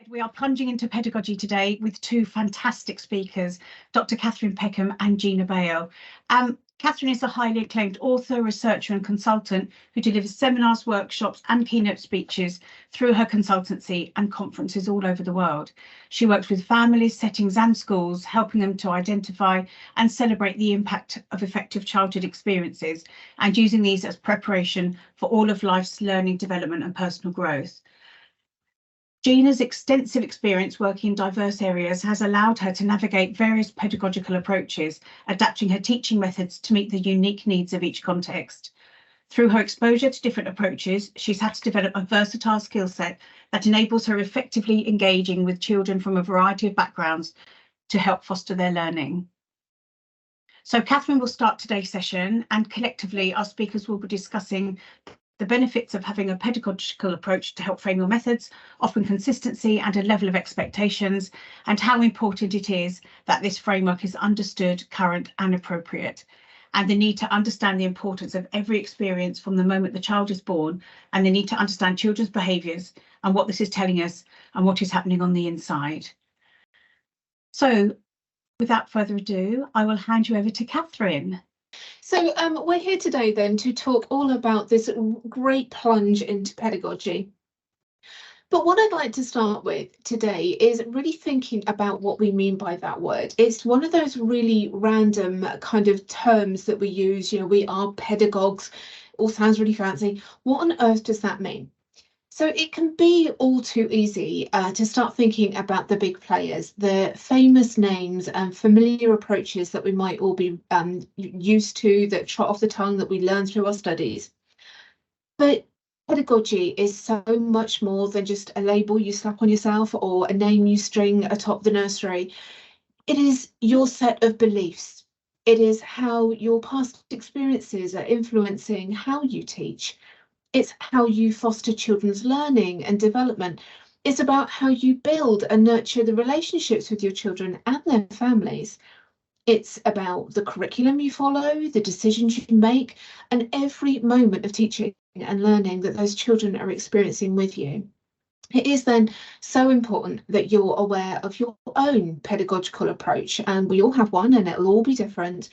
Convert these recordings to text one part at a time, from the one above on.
We are plunging into pedagogy today with two fantastic speakers, Dr. Catherine Peckham and Gina Bale. Catherine is a highly acclaimed author, researcher and consultant who delivers seminars, workshops and keynote speeches through her consultancy and conferences all over the world. She works with families, settings and schools, helping them to identify and celebrate the impact of effective childhood experiences and using these as preparation for all of life's learning, development and personal growth. Gina's extensive experience working in diverse areas has allowed her to navigate various pedagogical approaches, adapting her teaching methods to meet the unique needs of each context. Through her exposure to different approaches, she's had to develop a versatile skill set that enables her effectively engaging with children from a variety of backgrounds to help foster their learning. So Catherine will start today's session, and collectively our speakers will be discussing the benefits of having a pedagogical approach to help frame your methods, offering consistency and a level of expectations, and how important it is that this framework is understood, current and appropriate, and the need to understand the importance of every experience from the moment the child is born, and the need to understand children's behaviours and what this is telling us and what is happening on the inside. So without further ado, I will hand you over to Catherine. So we're here today then to talk all about this great plunge into pedagogy. But what I'd like to start with today is really thinking about what we mean by that word. It's one of those really random kind of terms that we use, you know, we are pedagogues, all sounds really fancy. What on earth does that mean? So it can be all too easy to start thinking about the big players, the famous names and familiar approaches that we might all be used to, that trot off the tongue, that we learn through our studies. But pedagogy is so much more than just a label you slap on yourself or a name you string atop the nursery. It is your set of beliefs. It is how your past experiences are influencing how you teach. It's how you foster children's learning and development. It's about how you build and nurture the relationships with your children and their families. It's about the curriculum you follow, the decisions you make, and every moment of teaching and learning that those children are experiencing with you. It is then so important that you're aware of your own pedagogical approach, and we all have one and it'll all be different.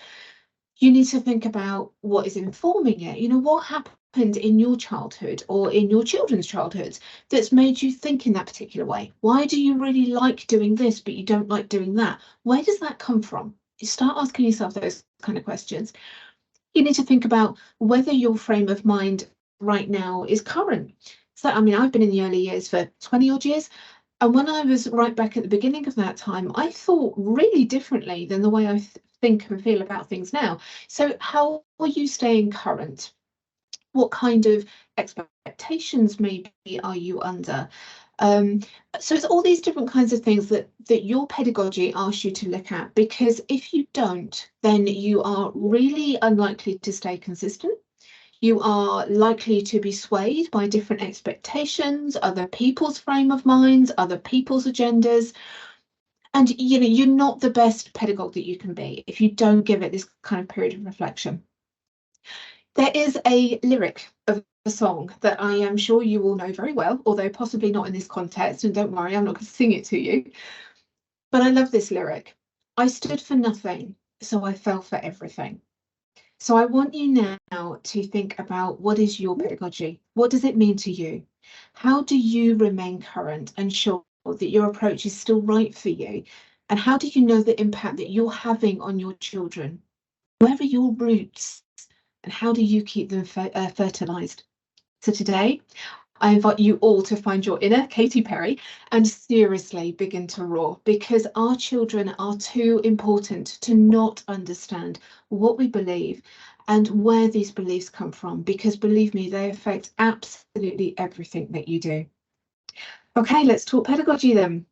You need to think about what is informing it. You know, what happened in your childhood or in your children's childhoods that's made you think in that particular way? Why do you really like doing this but you don't like doing that? Where does that come from? You start asking yourself those kind of questions. You need to think about whether your frame of mind right now is current. So I mean, I've been in the early years for 20 odd years, and when I was right back at the beginning of that time, I thought really differently than the way I think and feel about things now. So how are you staying current? What kind of expectations maybe are you under? So it's all these different kinds of things that your pedagogy asks you to look at, because if you don't, then you are really unlikely to stay consistent. You are likely to be swayed by different expectations, other people's frame of minds, other people's agendas. And you know, you're not the best pedagogue that you can be if you don't give it this kind of period of reflection. There is a lyric of a song that I am sure you all know very well, although possibly not in this context, and don't worry, I'm not going to sing it to you. But I love this lyric. I stood for nothing, so I fell for everything. So I want you now to think about, what is your pedagogy? What does it mean to you? How do you remain current and sure that your approach is still right for you? And how do you know the impact that you're having on your children? Where are your roots? And how do you keep them fertilized? So today, I invite you all to find your inner Katy Perry and seriously begin to roar, because our children are too important to not understand what we believe and where these beliefs come from, because believe me, they affect absolutely everything that you do. Okay, let's talk pedagogy then.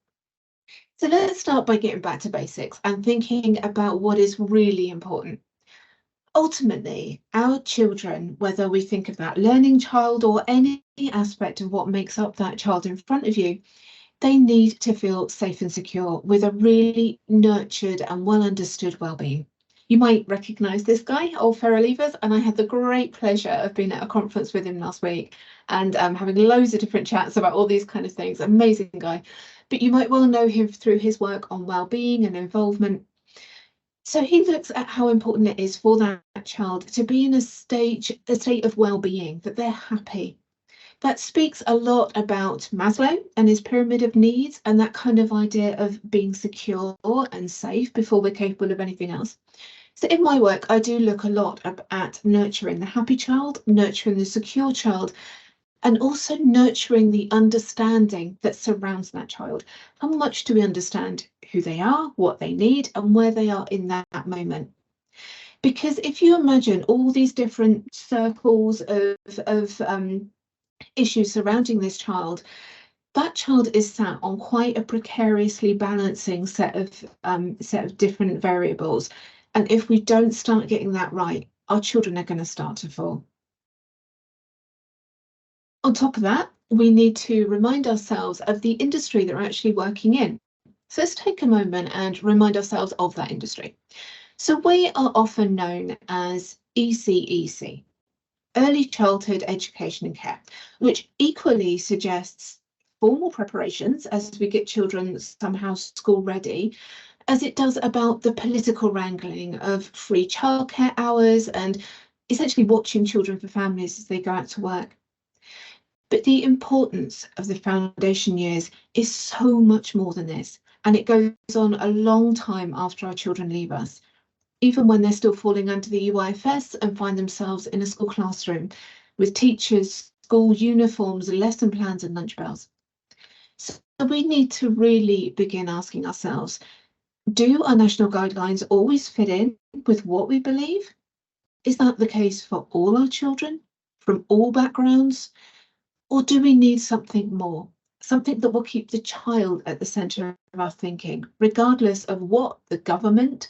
So let's start by getting back to basics and thinking about what is really important. Ultimately, our children, whether we think of that learning child or any aspect of what makes up that child in front of you, they need to feel safe and secure with a really nurtured and well understood well-being. You might recognise this guy, old Farrell Levers, and I had the great pleasure of being at a conference with him last week and having loads of different chats about all these kind of things. Amazing guy. but you might well know him through his work on well-being and involvement. So he looks at how important it is for that child to be in a state of well-being, that they're happy. That speaks a lot about Maslow and his pyramid of needs, and that kind of idea of being secure and safe before we're capable of anything else. So in my work, I do look a lot at nurturing the happy child, nurturing the secure child, and also nurturing the understanding that surrounds that child. How much do we understand who they are, what they need, and where they are in that moment? Because if you imagine all these different circles of issues surrounding this child, that child is sat on quite a precariously balancing set of different variables. And if we don't start getting that right, our children are going to start to fall. On top of that, we need to remind ourselves of the industry that we're actually working in. So let's take a moment and remind ourselves of that industry. So we are often known as ECEC, Early Childhood Education and Care, which equally suggests formal preparations as we get children somehow school ready, as it does about the political wrangling of free childcare hours and essentially watching children for families as they go out to work. But the importance of the foundation years is so much more than this, and it goes on a long time after our children leave us, even when they're still falling under the EYFS and find themselves in a school classroom with teachers, school uniforms, lesson plans and lunch bells. So we need to really begin asking ourselves, do our national guidelines always fit in with what we believe? Is that the case for all our children from all backgrounds? Or do we need something more, something that will keep the child at the centre of our thinking, regardless of what the government,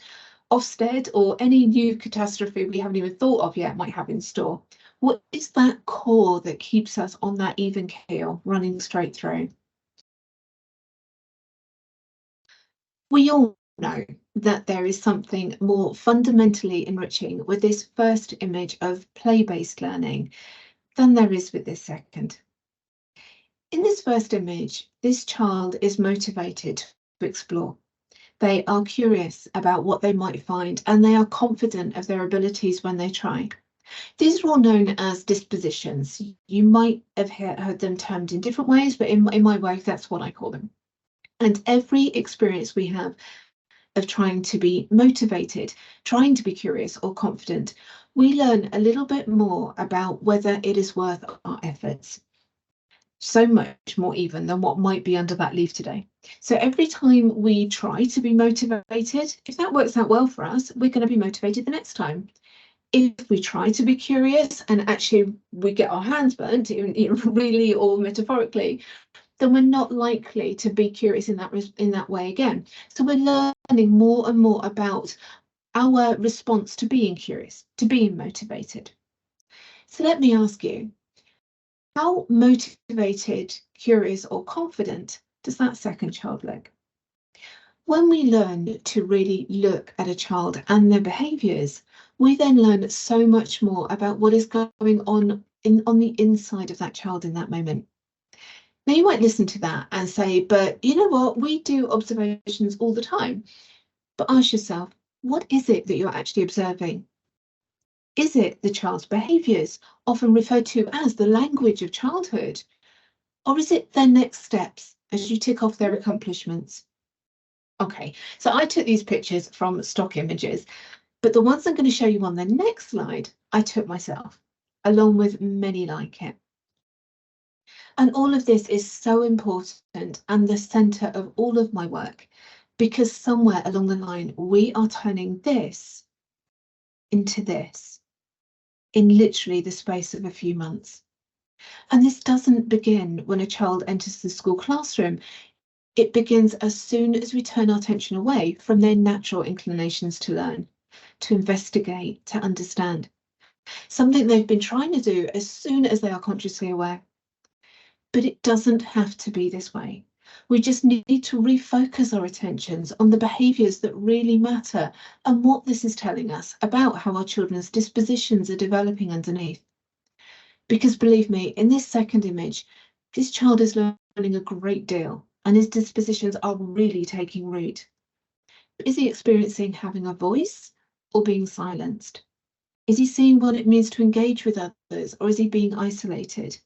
Ofsted, or any new catastrophe we haven't even thought of yet might have in store? What is that core that keeps us on that even keel, running straight through? We all know that there is something more fundamentally enriching with this first image of play-based learning than there is with this second. In this first image, this child is motivated to explore. They are curious about what they might find, and they are confident of their abilities when they try. These are all known as dispositions. You might have heard them termed in different ways, but in my work, that's what I call them. And every experience we have of trying to be motivated, trying to be curious or confident, we learn a little bit more about whether it is worth our efforts. So much more even than what might be under that leaf today. So every time we try to be motivated, if that works out well for us, we're going to be motivated the next time. If we try to be curious and actually we get our hands burnt, really or metaphorically, then we're not likely to be curious in that way again. So we're learning more and more about our response to being curious, to being motivated. So let me ask you, how motivated, curious, or confident does that second child look? When we learn to really look at a child and their behaviours, we then learn so much more about what is going on the inside of that child in that moment. Now, you might listen to that and say, but you know what, we do observations all the time. But ask yourself, what is it that you're actually observing? Is it the child's behaviours, often referred to as the language of childhood? Or is it their next steps as you tick off their accomplishments? Okay, so I took these pictures from stock images, but the ones I'm going to show you on the next slide, I took myself, along with many like it. And all of this is so important and the centre of all of my work, because somewhere along the line, we are turning this into this in literally the space of a few months. And this doesn't begin when a child enters the school classroom. It begins as soon as we turn our attention away from their natural inclinations to learn, to investigate, to understand. Something they've been trying to do as soon as they are consciously aware. But it doesn't have to be this way. We just need to refocus our attentions on the behaviours that really matter and what this is telling us about how our children's dispositions are developing underneath. Because believe me, in this second image, this child is learning a great deal and his dispositions are really taking root? Is he experiencing having a voice or being silenced? Is he seeing what it means to engage with others, or is he being isolated?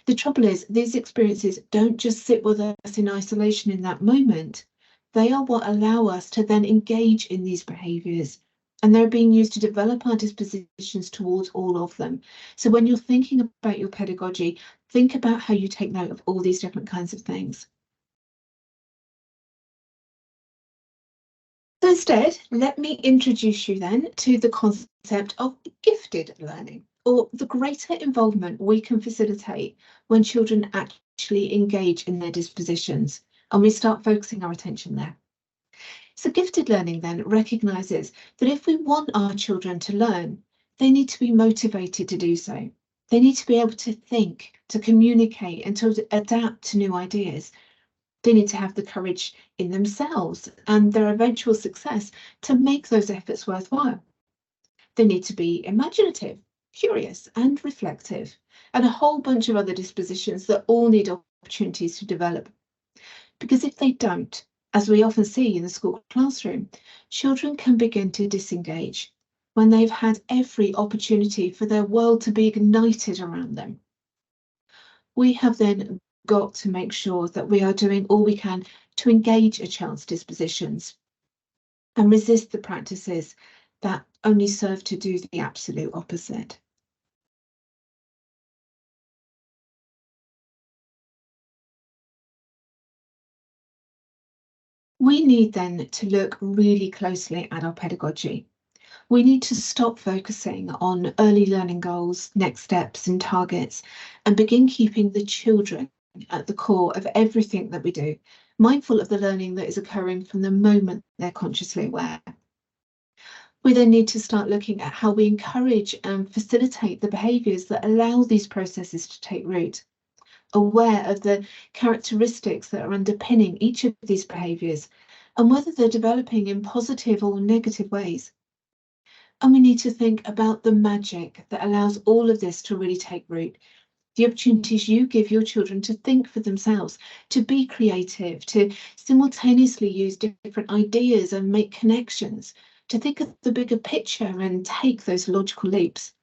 The trouble is, these experiences don't just sit with us in isolation in that moment. They are what allow us to then engage in these behaviours, and they're being used to develop our dispositions towards all of them. So when you're thinking about your pedagogy, think about how you take note of all these different kinds of things. So instead, let me introduce you then to the concept of gifted learning, or the greater involvement we can facilitate when children actually engage in their dispositions, and we start focusing our attention there. So gifted learning then recognises that if we want our children to learn, they need to be motivated to do so. They need to be able to think, to communicate, and to adapt to new ideas. They need to have the courage in themselves and their eventual success to make those efforts worthwhile. They need to be imaginative, curious, and reflective, and a whole bunch of other dispositions that all need opportunities to develop. Because if they don't, as we often see in the school classroom, children can begin to disengage when they've had every opportunity for their world to be ignited around them. We have then got to make sure that we are doing all we can to engage a child's dispositions and resist the practices that only serve to do the absolute opposite. We need then to look really closely at our pedagogy. We need to stop focusing on early learning goals, next steps and targets, and begin keeping the children at the core of everything that we do, mindful of the learning that is occurring from the moment they're consciously aware. We then need to start looking at how we encourage and facilitate the behaviours that allow these processes to take root, aware of the characteristics that are underpinning each of these behaviours and whether they're developing in positive or negative ways. And we need to think about the magic that allows all of this to really take root. The opportunities you give your children to think for themselves, to be creative, to simultaneously use different ideas and make connections, to think of the bigger picture and take those logical leaps.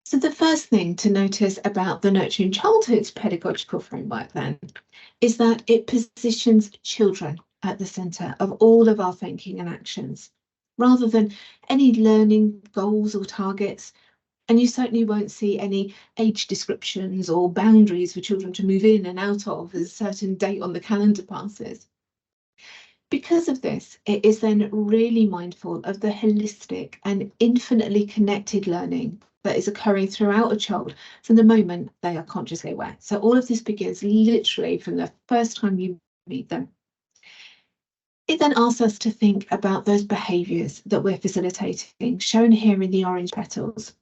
So the first thing to notice about the Nurturing Childhood's pedagogical framework then is that it positions children at the centre of all of our thinking and actions, rather than any learning goals or targets. And you certainly won't see any age descriptions or boundaries for children to move in and out of as a certain date on the calendar passes. Because of this, it is then really mindful of the holistic and infinitely connected learning that is occurring throughout a child from the moment they are consciously aware. So all of this begins literally from the first time you meet them. It then asks us to think about those behaviours that we're facilitating, shown here in the orange petals.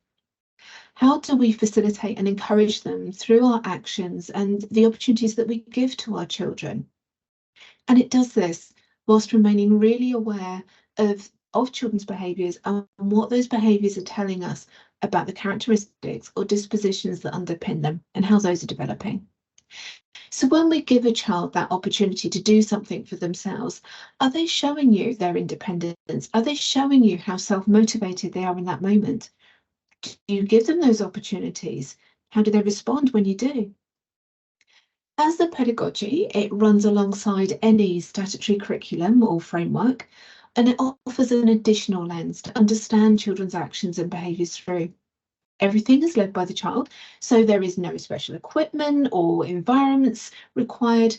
How do we facilitate and encourage them through our actions and the opportunities that we give to our children? And it does this whilst remaining really aware of children's behaviours and what those behaviours are telling us about the characteristics or dispositions that underpin them and how those are developing. So when we give a child that opportunity to do something for themselves, are they showing you their independence? Are they showing you how self-motivated they are in that moment? Do you give them those opportunities? How do they respond when you do? As the pedagogy, it runs alongside any statutory curriculum or framework, and it offers an additional lens to understand children's actions and behaviours through. Everything is led by the child, so there is no special equipment or environments required.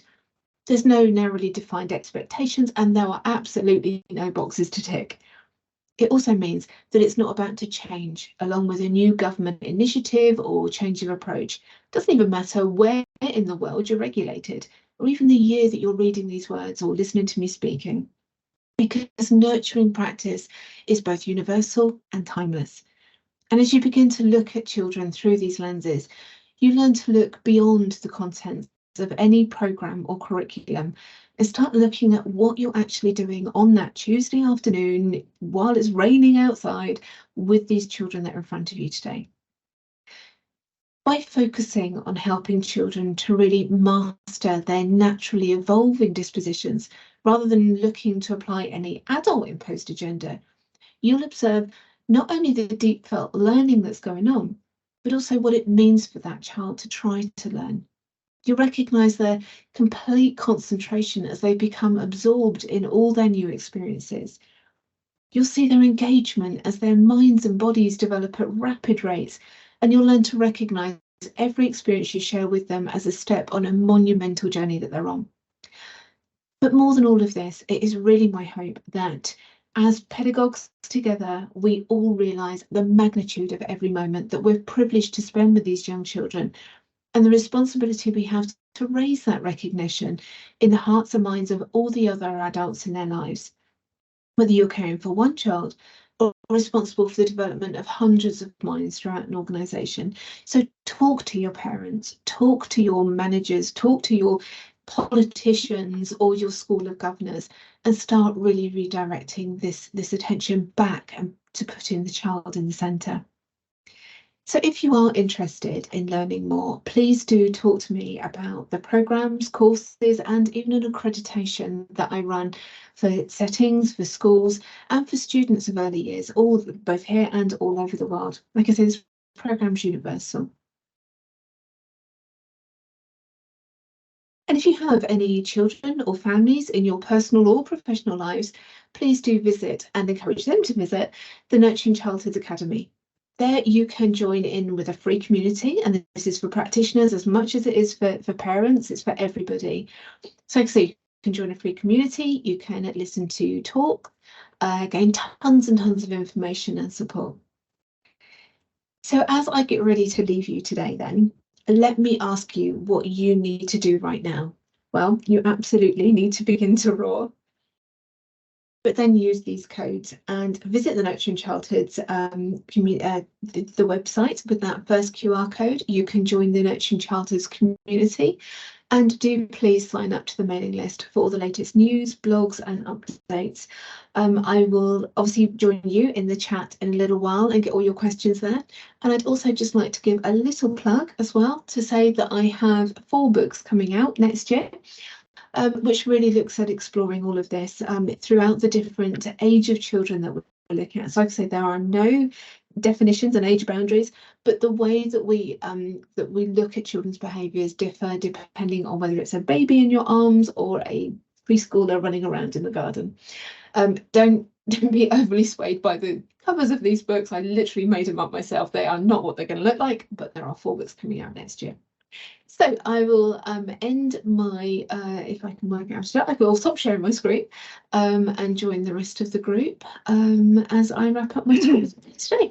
There's no narrowly defined expectations, and there are absolutely no boxes to tick. It also means that it's not about to change along with a new government initiative or change of approach. It doesn't even matter where in the world you're regulated, or even the year that you're reading these words or listening to me speaking, because nurturing practice is both universal and timeless. And as you begin to look at children through these lenses, you learn to look beyond the contents of any programme or curriculum and start looking at what you're actually doing on that Tuesday afternoon while it's raining outside with these children that are in front of you today. by focusing on helping children to really master their naturally evolving dispositions, rather than looking to apply any adult imposed agenda, you'll observe not only the deep felt learning that's going on, but also what it means for that child to try to learn. You recognise their complete concentration as they become absorbed in all their new experiences. You'll see their engagement as their minds and bodies develop at rapid rates, and you'll learn to recognise every experience you share with them as a step on a monumental journey that they're on. But more than all of this, it is really my hope that as pedagogues together, we all realise the magnitude of every moment that we're privileged to spend with these young children, and the responsibility we have to raise that recognition in the hearts and minds of all the other adults in their lives. Whether you're caring for one child or responsible for the development of hundreds of minds throughout an organisation. So talk to your parents, talk to your managers, talk to your politicians or your school of governors, and start really redirecting this attention back and to putting the child in the centre. So if you are interested in learning more, please do talk to me about the programmes, courses, and even an accreditation that I run for settings, for schools, and for students of early years, all both here and all over the world. Like I said, this programme's universal. And if you have any children or families in your personal or professional lives, please do visit and encourage them to visit the Nurturing Childhood Academy. There you can join in with a free community, and this is for practitioners as much as it is for parents. It's for everybody. So you can join a free community, you can listen to talk, gain tons and tons of information and support. So as I get ready to leave you today then, let me ask you what you need to do right now. Well, you absolutely need to begin to roar, but then use these codes and visit the Nurturing Childhood's the website with that first QR code. You can join the Nurturing Childhood's community, and do please sign up to the mailing list for all the latest news, blogs and updates. I will obviously join you in the chat in a little while and get all your questions there. And I'd also just like to give a little plug as well to say that I have 4 books coming out next year, which really looks at exploring all of this throughout the different age of children that we're looking at. So like I say, there are no definitions and age boundaries, but the way that we look at children's behaviours differ depending on whether it's a baby in your arms or a preschooler running around in the garden. Don't be overly swayed by the covers of these books. I literally made them up myself. They are not what they're going to look like, but there are 4 books coming out next year. So I will end my, if I can work out, I will stop sharing my screen and join the rest of the group as I wrap up my talk today.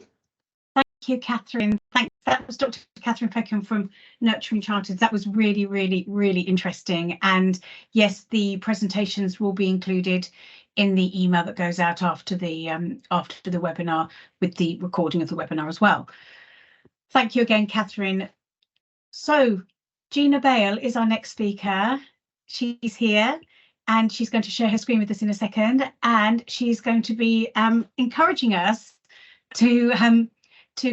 Thank you, Catherine. Thanks. That was Dr. Catherine Peckham from Nurturing Childhood. That was really, really, really interesting. And yes, the presentations will be included in the email that goes out after the webinar, with the recording of the webinar as well. Thank you again, Catherine. So Gina Bale is our next speaker. She's here and she's going to share her screen with us in a second, and she's going to be encouraging us to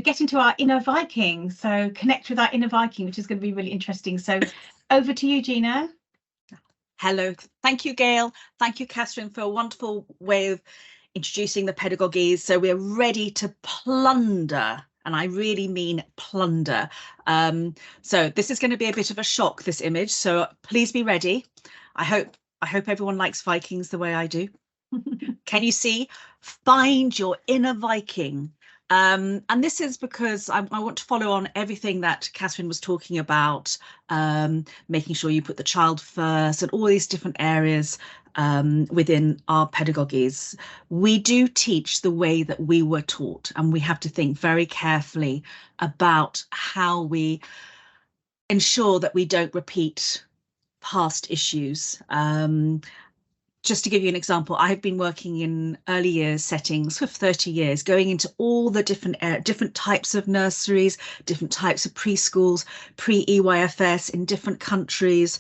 get into our inner Viking, so connect with our inner Viking, which is going to be really interesting. So over to you, Gina. Hello. Thank you, Gail. Thank you, Catherine, for a wonderful way of introducing the pedagogies. So we're ready to plunder, and I really mean plunder. So this is going to be a bit of a shock, this image, so please be ready. I hope everyone likes Vikings the way I do. Can you see? Find your inner Viking. And this is because I want to follow on everything that Catherine was talking about, making sure you put the child first and all these different areas within our pedagogies. We do teach the way that we were taught, and we have to think very carefully about how we ensure that we don't repeat past issues. Just to give you an example, I have been working in early years settings for 30 years, going into all the different types of nurseries, different types of preschools, pre-EYFS in different countries.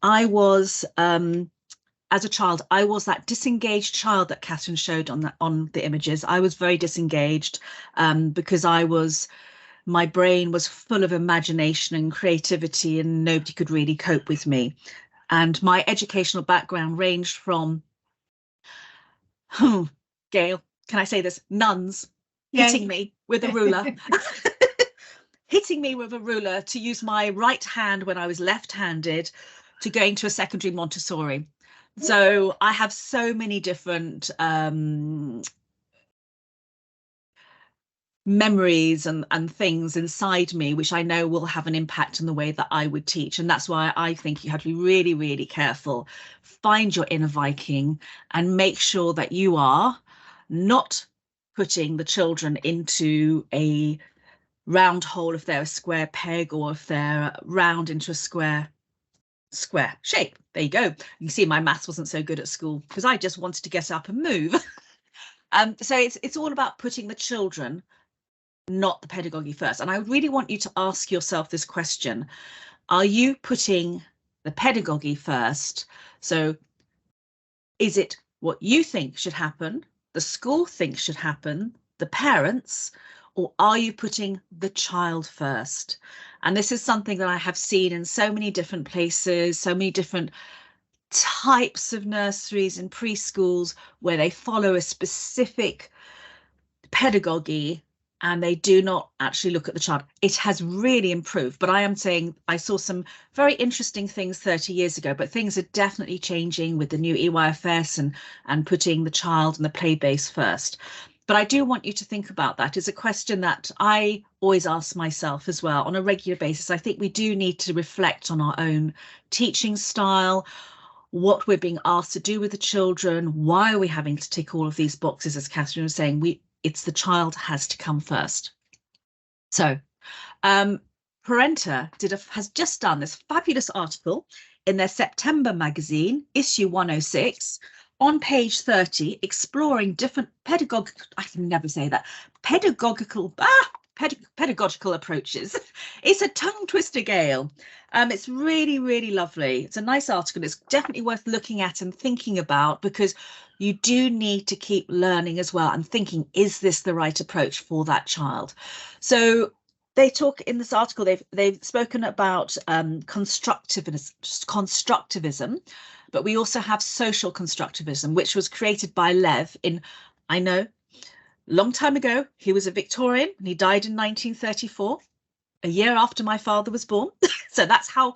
I was, as a child, I was that disengaged child that Catherine showed on the images. I was very disengaged because I was my brain was full of imagination and creativity, and nobody could really cope with me. And my educational background ranged from, Gail, can I say this? Nuns hitting me with a ruler. Hitting me with a ruler to use my right hand when I was left-handed, to going to a secondary Montessori. So I have so many different memories and things inside me, which I know will have an impact on the way that I would teach. And that's why I think you have to be really, really careful. Find your inner Viking and make sure that you are not putting the children into a round hole if they're a square peg, or if they're round into a square shape. There you go. You can see my maths wasn't so good at school because I just wanted to get up and move. So it's all about putting the children, not the pedagogy, first. And I really want you to ask yourself this question. Are you putting the pedagogy first? So is it what you think should happen, the school thinks should happen, the parents, or are you putting the child first? And this is something that I have seen in so many different places, so many different types of nurseries and preschools, where they follow a specific pedagogy and they do not actually look at the child. It has really improved, but I am saying I saw some very interesting things 30 years ago, but things are definitely changing with the new EYFS and putting the child and the play base first. But I do want you to think about that. It's a question that I always ask myself as well on a regular basis. I think we do need to reflect on our own teaching style, what we're being asked to do with the children. Why are we having to tick all of these boxes? As Catherine was saying, it's the child has to come first. So Parenta has just done this fabulous article in their September magazine, issue 106, on page 30, exploring different pedagogical approaches. It's a tongue twister, Gail. It's really, really lovely. It's a nice article. It's definitely worth looking at and thinking about, because you do need to keep learning as well and thinking, is this the right approach for that child? So they talk in this article, they've spoken about constructivism, but we also have social constructivism, which was created by Lev in, I know, long time ago. He was a Victorian and he died in 1934, a year after my father was born. So that's how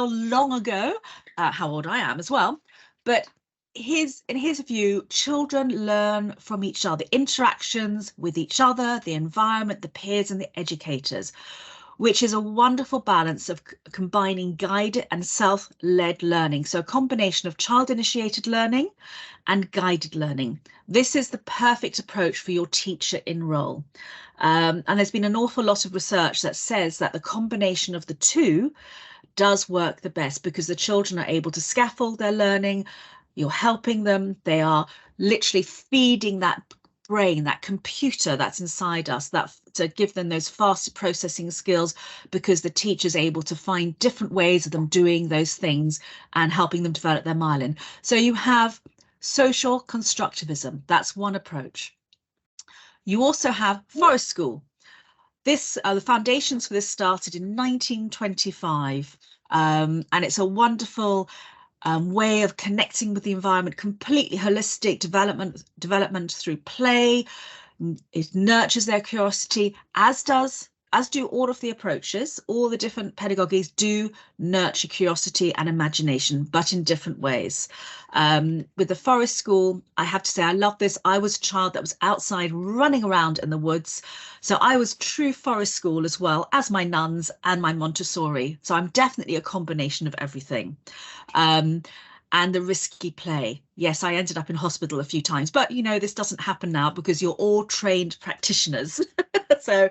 long ago, how old I am as well. But in his view, children learn from each other, interactions with each other, the environment, the peers and the educators, which is a wonderful balance of combining guided and self-led learning. So a combination of child-initiated learning and guided learning. This is the perfect approach for your teacher in role. And there's been an awful lot of research that says that the combination of the two does work the best, because the children are able to scaffold their learning. You're helping them. They are literally feeding that brain, that computer that's inside us, that to give them those faster processing skills, because the teacher's able to find different ways of them doing those things and helping them develop their myelin. So you have social constructivism. That's one approach. You also have forest school. This the foundations for this started in 1925, and it's a wonderful way of connecting with the environment, completely holistic development through play. It nurtures their curiosity, as do all of the approaches. All the different pedagogies do nurture curiosity and imagination, but in different ways. With the forest school, I have to say I love this. I was a child that was outside running around in the woods. So I was true forest school as well as my nuns and my Montessori. So I'm definitely a combination of everything. And the risky play. Yes, I ended up in hospital a few times, but you know, this doesn't happen now because you're all trained practitioners. So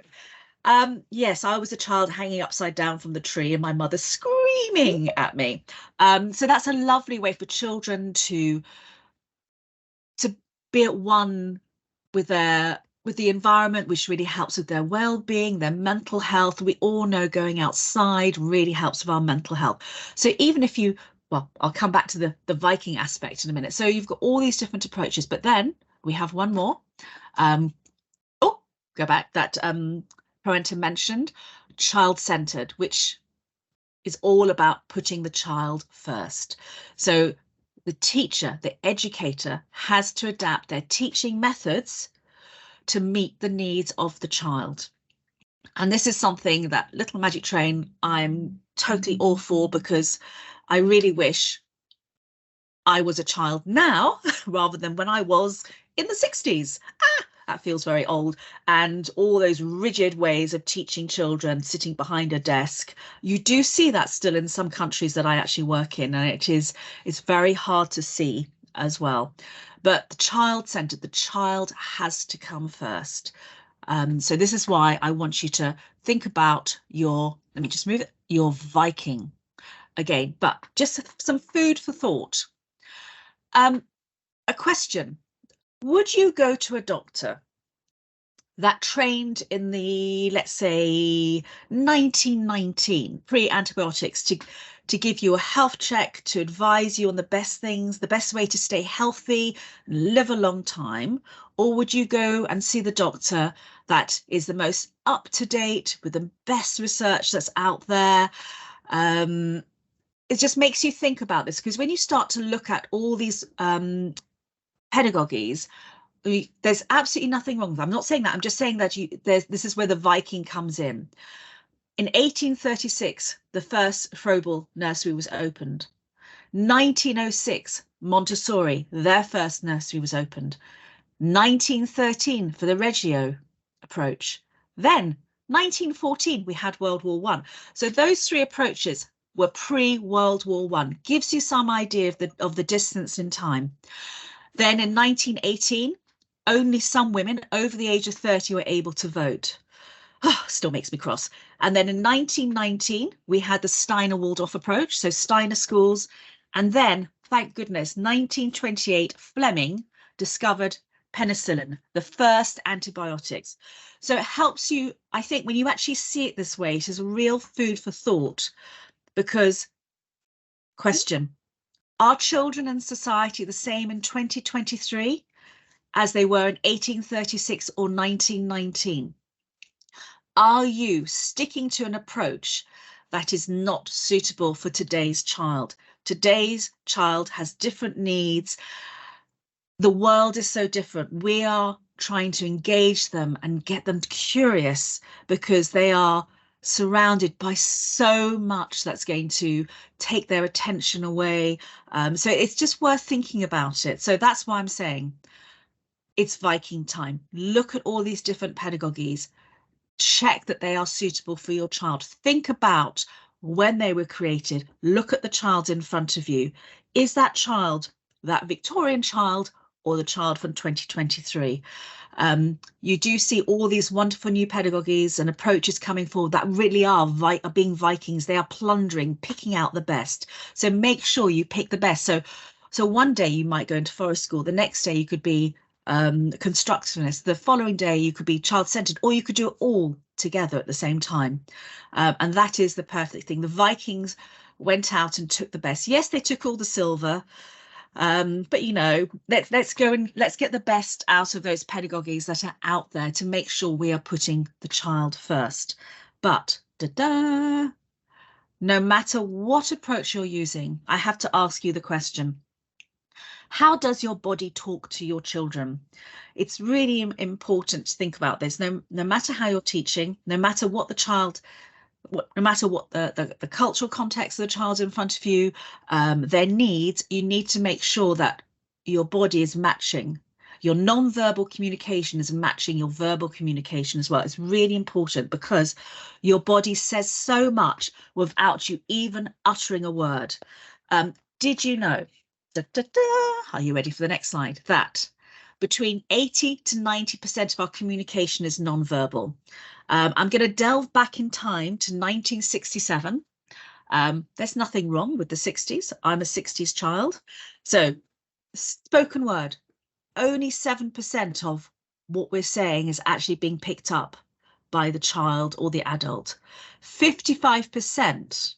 yes, I was a child hanging upside down from the tree and my mother screaming at me. So that's a lovely way for children to be at one with the environment, which really helps with their well-being, their mental health. We all know going outside really helps with our mental health. So even if you, well, I'll come back to the Viking aspect in a minute. So you've got all these different approaches, but then we have one more. Go back, that Parenta mentioned, child-centered, which is all about putting the child first. So the teacher, the educator, has to adapt their teaching methods to meet the needs of the child. And this is something that Little Magic Train I'm totally all for, because I really wish I was a child now rather than when I was in the 60s. That feels very old. And all those rigid ways of teaching children sitting behind a desk. You do see that still in some countries that I actually work in, and it's very hard to see as well. But the child-centered, the child has to come first. So this is why I want you to think about your, let me just move it, your Viking again, but just some food for thought. A question. Would you go to a doctor that trained in the, let's say, 1919, pre-antibiotics, to give you a health check, to advise you on the best things, the best way to stay healthy, live a long time? Or would you go and see the doctor that is the most up-to-date with the best research that's out there? It just makes you think about this, because when you start to look at all these pedagogies, there's absolutely nothing wrong with them. I'm not saying that. I'm just saying that this is where the Viking comes in. In 1836, the first Froebel nursery was opened. 1906, Montessori, their first nursery was opened. 1913 for the Reggio approach. Then 1914, we had World War I. So those three approaches were pre-World War I. Gives you some idea of the distance in time. Then in 1918, only some women over the age of 30 were able to vote. Oh, still makes me cross. And then in 1919, we had the Steiner-Waldorf approach, so Steiner schools. And then, thank goodness, 1928, Fleming discovered penicillin, the first antibiotics. So it helps you, I think, when you actually see it this way, it is real food for thought. Because, question, are children in society the same in 2023 as they were in 1836 or 1919? Are you sticking to an approach that is not suitable for today's child? Today's child has different needs. The world is so different. We are trying to engage them and get them curious, because they are surrounded by so much that's going to take their attention away. So it's just worth thinking about it. So that's why I'm saying it's Viking time. Look at all these different pedagogies. Check that they are suitable for your child. Think about when they were created. Look at the child in front of you. Is that child that Victorian child or the child from 2023? You do see all these wonderful new pedagogies and approaches coming forward that really are being Vikings. They are plundering, picking out the best. So make sure you pick the best. So one day you might go into forest school. The next day you could be constructivist. The following day you could be child-centered, or you could do it all together at the same time. And that is the perfect thing. The Vikings went out and took the best. Yes, they took all the silver. But, you know, let's go and let's get the best out of those pedagogies that are out there to make sure we are putting the child first. But no matter what approach you're using, I have to ask you the question: how does your body talk to your children? It's really important to think about this. No matter how you're teaching, no matter what the child, no matter what the cultural context of the child in front of you, their needs, you need to make sure that your body is matching. Your non-verbal communication is matching your verbal communication as well. It's really important, because your body says so much without you even uttering a word. Did you know? Are you ready for the next slide? That between 80 to 90% of our communication is non-verbal. I'm going to delve back in time to 1967. There's nothing wrong with the 60s. I'm a 60s child. So spoken word, only 7% of what we're saying is actually being picked up by the child or the adult. 55%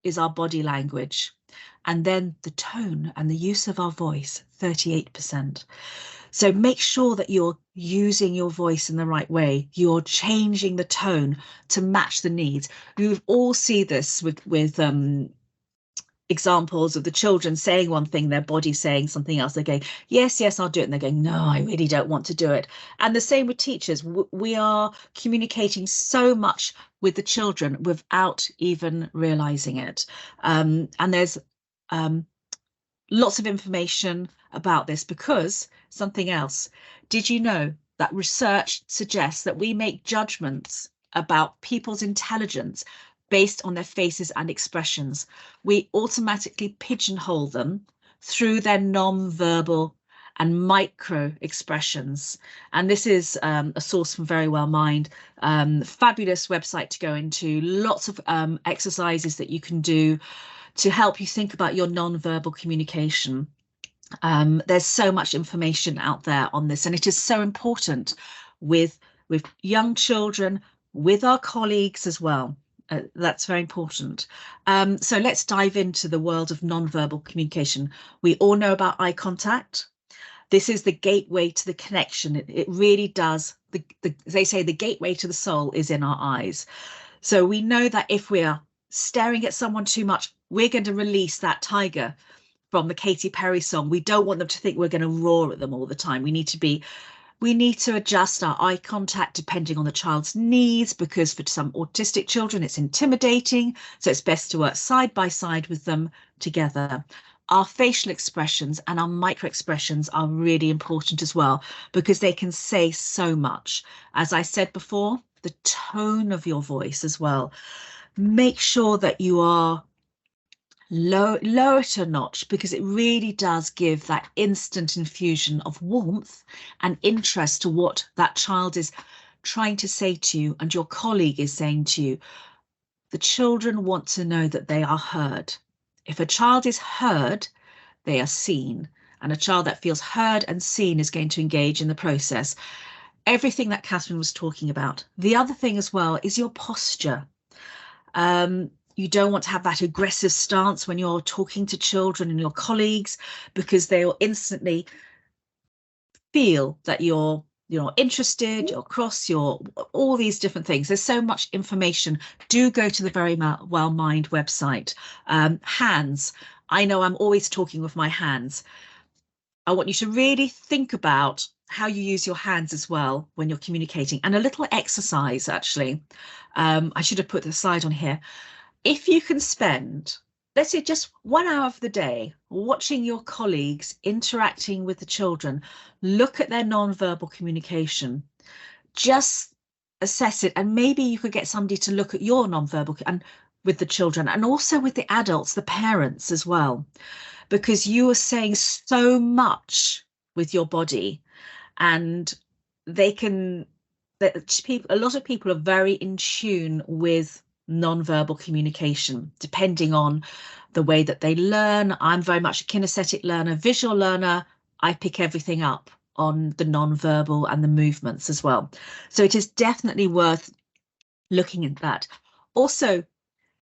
is our body language. And then the tone and the use of our voice, 38%. So make sure that you're using your voice in the right way. You're changing the tone to match the needs. You've all seen this with examples of the children saying one thing, their body saying something else. They're going, yes, yes, I'll do it. And they're going, no, I really don't want to do it. And the same with teachers. We are communicating so much with the children without even realizing it. And there's lots of information about this, because something else. Did you know that research suggests that we make judgments about people's intelligence based on their faces and expressions? We automatically pigeonhole them through their non-verbal and micro expressions. And this is a source from Very Well Mind, fabulous website to go into, lots of exercises that you can do to help you think about your non-verbal communication. There's so much information out there on this, and it is so important with young children, with our colleagues as well. That's very important. So let's dive into the world of non-verbal communication. We all know about eye contact. This is the gateway to the connection. It really does. They say the gateway to the soul is in our eyes. So we know that if we are staring at someone too much, we're going to release that tiger from the Katy Perry song. We don't want them to think we're going to roar at them all the time. We need to adjust our eye contact depending on the child's needs, because for some autistic children, it's intimidating. So it's best to work side by side with them together. Our facial expressions and our micro expressions are really important as well, because they can say so much. As I said before, the tone of your voice as well. Make sure that you are lower it a notch, because it really does give that instant infusion of warmth and interest to what that child is trying to say to you and your colleague is saying to you. The children want to know that they are heard. If a child is heard, they are seen, and a child that feels heard and seen is going to engage in the process. Everything that Catherine was talking about. The other thing as well is your posture. You don't want to have that aggressive stance when you're talking to children and your colleagues, because they will instantly feel that you're interested, you're cross, you're all these different things. There's so much information. Do go to the Very Well Mind website. Hands. I know I'm always talking with my hands. I want you to really think about how you use your hands as well when you're communicating. And a little exercise, actually. I should have put the slide on here. If you can spend, let's say, just 1 hour of the day watching your colleagues interacting with the children, look at their non-verbal communication, just assess it. And maybe you could get somebody to look at your non-verbal and with the children, and also with the adults, the parents as well, because you are saying so much with your body, and a lot of people are very in tune with non-verbal communication, depending on the way that they learn. I'm very much a kinesthetic learner, visual learner. I pick everything up on the non-verbal and the movements as well. So it is definitely worth looking at that. Also,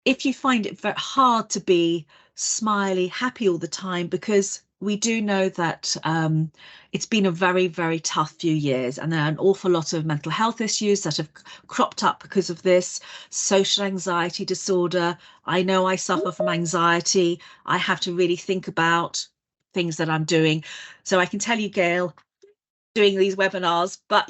if you find it very hard to be smiley, happy all the time, because we do know that it's been a very, very tough few years, and there are an awful lot of mental health issues that have cropped up because of this. Social anxiety disorder. I know I suffer from anxiety. I have to really think about things that I'm doing. So I can tell you, Gail, doing these webinars, but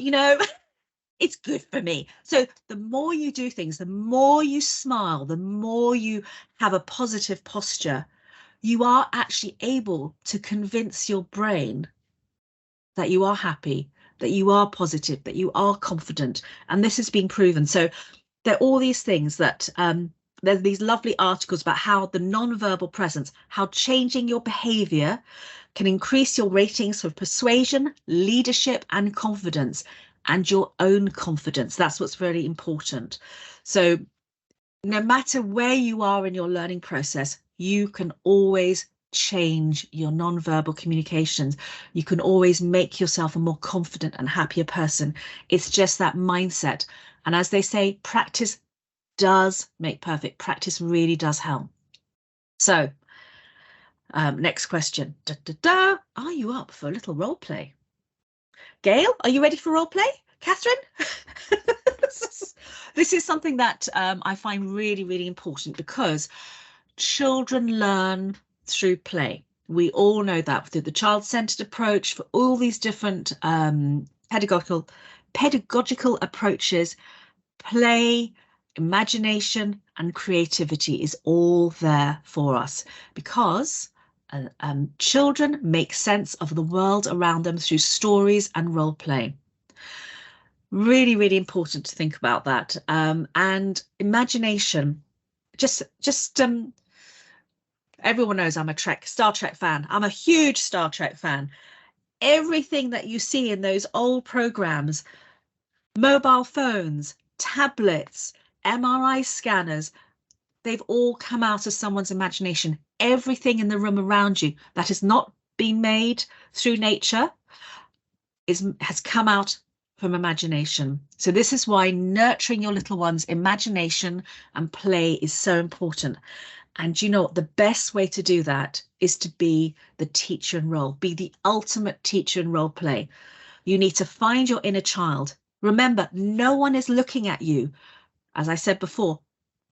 it's good for me. So the more you do things, the more you smile, the more you have a positive posture, you are actually able to convince your brain that you are happy, that you are positive, that you are confident. And this has been proven. So there are all these things that there's these lovely articles about how the non-verbal presence, how changing your behavior can increase your ratings for persuasion, leadership, and confidence, and your own confidence. That's what's really important. So no matter where you are in your learning process, you can always change your non-verbal communications. You can always make yourself a more confident and happier person. It's just that mindset. And as they say, practice does make perfect. Practice really does help. So next question. Are you up for a little role play? Gail, are you ready for role play? Catherine? This is something that I find really, really important because children learn through play. We all know that through the child-centered approach, for all these different pedagogical approaches, play, imagination and creativity is all there for us because children make sense of the world around them through stories and role play. Really, really important to think about that. And imagination, everyone knows I'm a Star Trek fan. I'm a huge Star Trek fan. Everything that you see in those old programs, mobile phones, tablets, MRI scanners, they've all come out of someone's imagination. Everything in the room around you that has not been made through nature has come out from imagination. So this is why nurturing your little one's imagination and play is so important. And you know what? The best way to do that is to be the teacher in role, be the ultimate teacher in role play. You need to find your inner child. Remember, no one is looking at you. As I said before,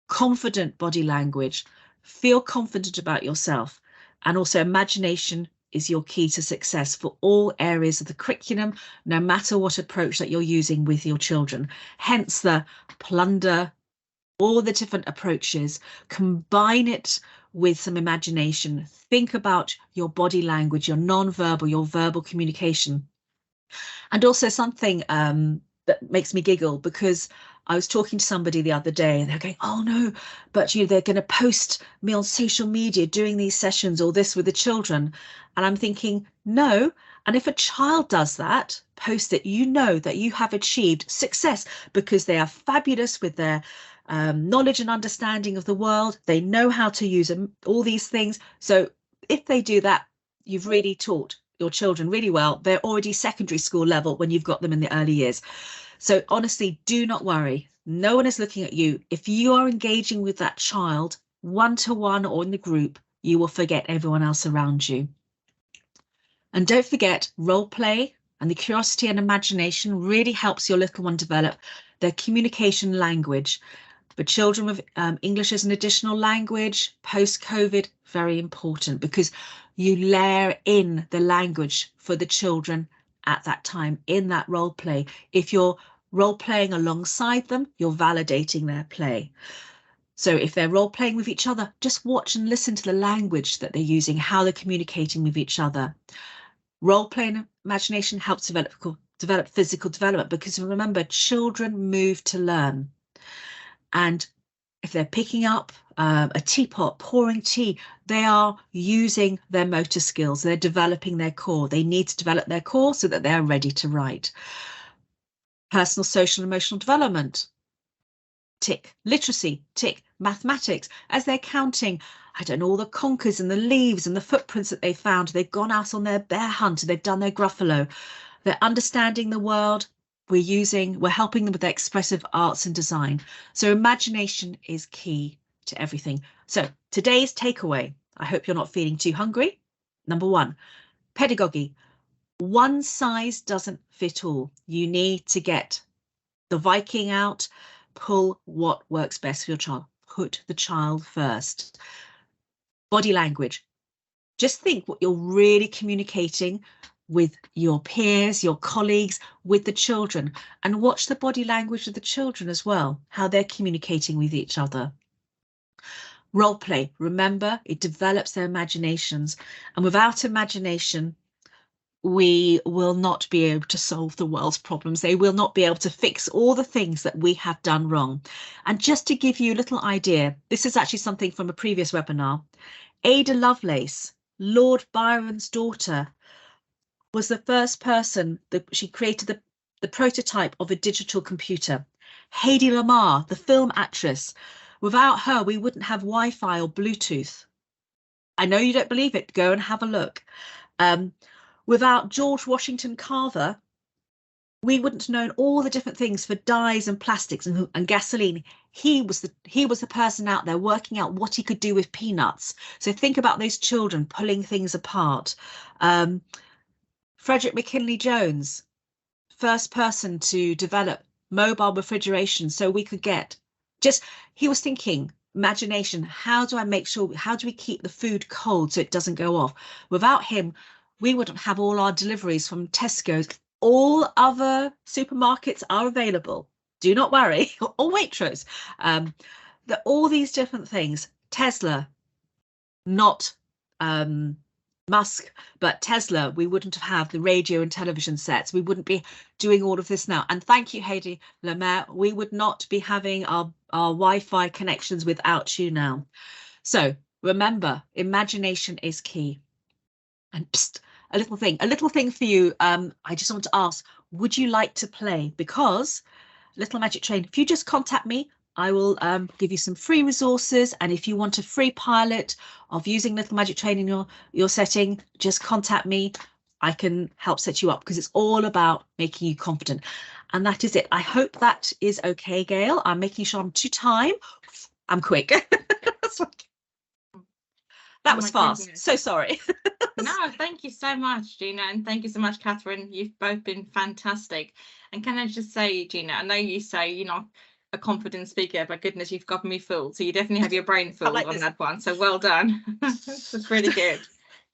confident body language, feel confident about yourself, and also imagination is your key to success for all areas of the curriculum, no matter what approach that you're using with your children. Hence the plunder, all the different approaches, combine it with some imagination. Think about your body language, your non-verbal, your verbal communication. And also something that makes me giggle, because I was talking to somebody the other day and they're going, oh no, but they're going to post me on social media doing these sessions or this with the children. And I'm thinking, no. And if a child does that, post it, you know that you have achieved success because they are fabulous with their knowledge and understanding of the world. They know how to use all these things. So if they do that, you've really taught your children really well. They're already secondary school level when you've got them in the early years. So honestly, do not worry. No one is looking at you. If you are engaging with that child one-to-one or in the group, you will forget everyone else around you. And don't forget, role play and the curiosity and imagination really helps your little one develop their communication language. For children with English as an additional language, post-COVID, very important because you layer in the language for the children at that time in that role play. If you're role playing alongside them, you're validating their play. So if they're role playing with each other, just watch and listen to the language that they're using, how they're communicating with each other. Role playing imagination helps develop physical development because remember, children move to learn. And if they're picking up a teapot, pouring tea, they are using their motor skills. They're developing their core. They need to develop their core so that they're ready to write. Personal, social, emotional development. Tick. Literacy. Tick. Mathematics. As they're counting, I don't know, all the conkers and the leaves and the footprints that they found. They've gone out on their bear hunt. They've done their Gruffalo. They're understanding the world. We're helping them with their expressive arts and design. So imagination is key to everything. So today's takeaway, I hope you're not feeling too hungry. Number one, pedagogy. One size doesn't fit all. You need to get the Viking out, pull what works best for your child. Put the child first. Body language. Just think what you're really communicating with your peers, your colleagues, with the children, and watch the body language of the children as well, how they're communicating with each other. Role play, remember, it develops their imaginations, and without imagination, we will not be able to solve the world's problems. They will not be able to fix all the things that we have done wrong. And just to give you a little idea, this is actually something from a previous webinar. Ada Lovelace, Lord Byron's daughter, was the first person that she created the prototype of a digital computer. Hedy Lamarr, the film actress, without her, we wouldn't have Wi-Fi or Bluetooth. I know you don't believe it, go and have a look. Without George Washington Carver, we wouldn't have known all the different things for dyes and plastics and gasoline. He was the person out there working out what he could do with peanuts. So think about those children pulling things apart. Frederick McKinley Jones, first person to develop mobile refrigeration so we could get he was thinking imagination, how do we keep the food cold so it doesn't go off? Without him, we wouldn't have all our deliveries from Tesco's. All other supermarkets are available, do not worry, or Waitrose. All these different things. Tesla, not Musk, but Tesla, we wouldn't have the radio and television sets. We wouldn't be doing all of this now. And thank you, Heidi Lemaire. We would not be having our Wi-Fi connections without you now. So remember, imagination is key. And psst, a little thing for you. I just want to ask, would you like to play? Because Little Magic Train, if you just contact me, I will give you some free resources. And if you want a free pilot of using Little Magic Train in your setting, just contact me. I can help set you up, because it's all about making you confident. And that is it. I hope that is okay, Gail. I'm making sure I'm to time. I'm quick. That was fast. Goodness. So sorry. No, thank you so much, Gina. And thank you so much, Catherine. You've both been fantastic. And can I just say, Gina, I know you say you're not a confident speaker, but goodness, you've got me fooled. So you definitely have your brain filled on that one. So well done. That's really good.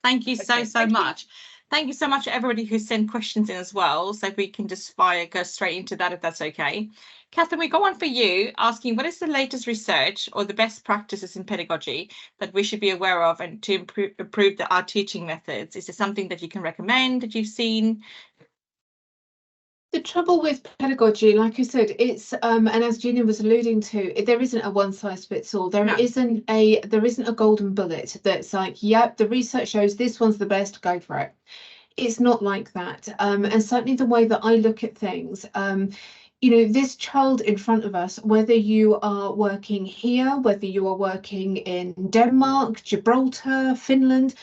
Thank you so much. Thank you so much to everybody who sent questions in as well. So if we can just go straight into that, if that's okay. Catherine, we go on for you, asking what is the latest research or the best practices in pedagogy that we should be aware of and to improve our teaching methods? Is there something that you can recommend that you've seen? The trouble with pedagogy, like I said, it's and as Gina was alluding to, there isn't a one size fits all. There isn't a golden bullet that's like, yep, the research shows this one's the best, go for it. It's not like that. And certainly the way that I look at things, you know, this child in front of us, whether you are working here, whether you are working in Denmark, Gibraltar, Finland,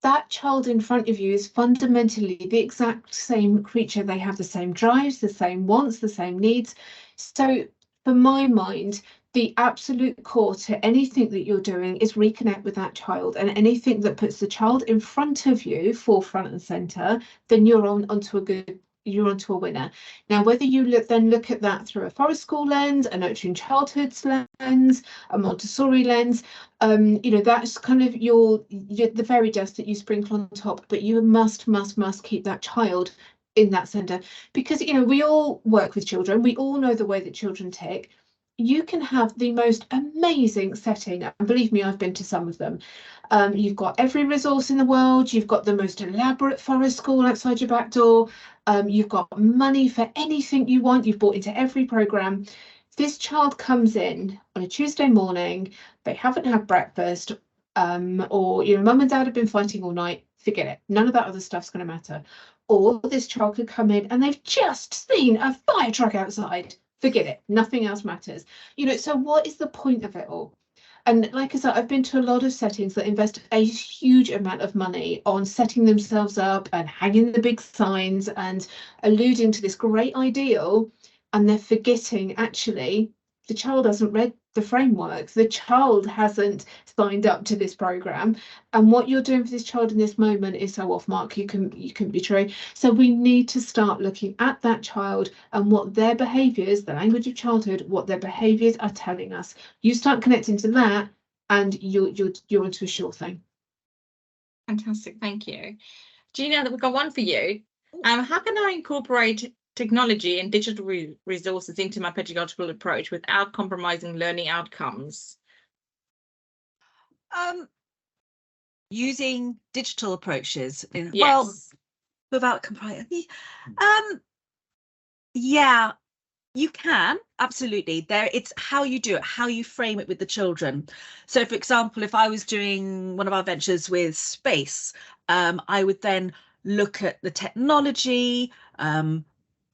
that child in front of you is fundamentally the exact same creature. They have the same drives, the same wants, the same needs. So for my mind, the absolute core to anything that you're doing is reconnect with that child, and anything that puts the child in front of you, forefront and center, then you're onto a winner. Now, whether you look at that through a forest school lens, a nurturing childhoods lens, a Montessori lens, you know, that's kind of the fairy dust that you sprinkle on top, but you must keep that child in that center, because, you know, we all work with children. We all know the way that children tick. You can have the most amazing setting, and believe me, I've been to some of them. You've got every resource in the world. You've got the most elaborate forest school outside your back door. You've got money for anything you want. You've bought into every program. This child comes in on a Tuesday morning. They haven't had breakfast, or, you know, mum and dad have been fighting all night. Forget it. None of that other stuff's going to matter. Or this child could come in and they've just seen a fire truck outside. Forget it. Nothing else matters. You know, so what is the point of it all? And like I said, I've been to a lot of settings that invest a huge amount of money on setting themselves up and hanging the big signs and alluding to this great ideal, and they're forgetting actually the child hasn't read the framework. The child hasn't signed up to this program, and what you're doing for this child in this moment is so off mark. You can be true. So we need to start looking at that child and what their behaviors, the language of childhood, what their behaviors are telling us. You start connecting to that, and you're onto a sure thing. Fantastic, thank you, Gina. We've got one for you. How can I incorporate technology and digital resources into my pedagogical approach without compromising learning outcomes? Using digital approaches Yes. Well, without compromising. Yeah, you can, absolutely. It's how you do it, how you frame it with the children. So, for example, if I was doing one of our ventures with space, I would then look at the technology,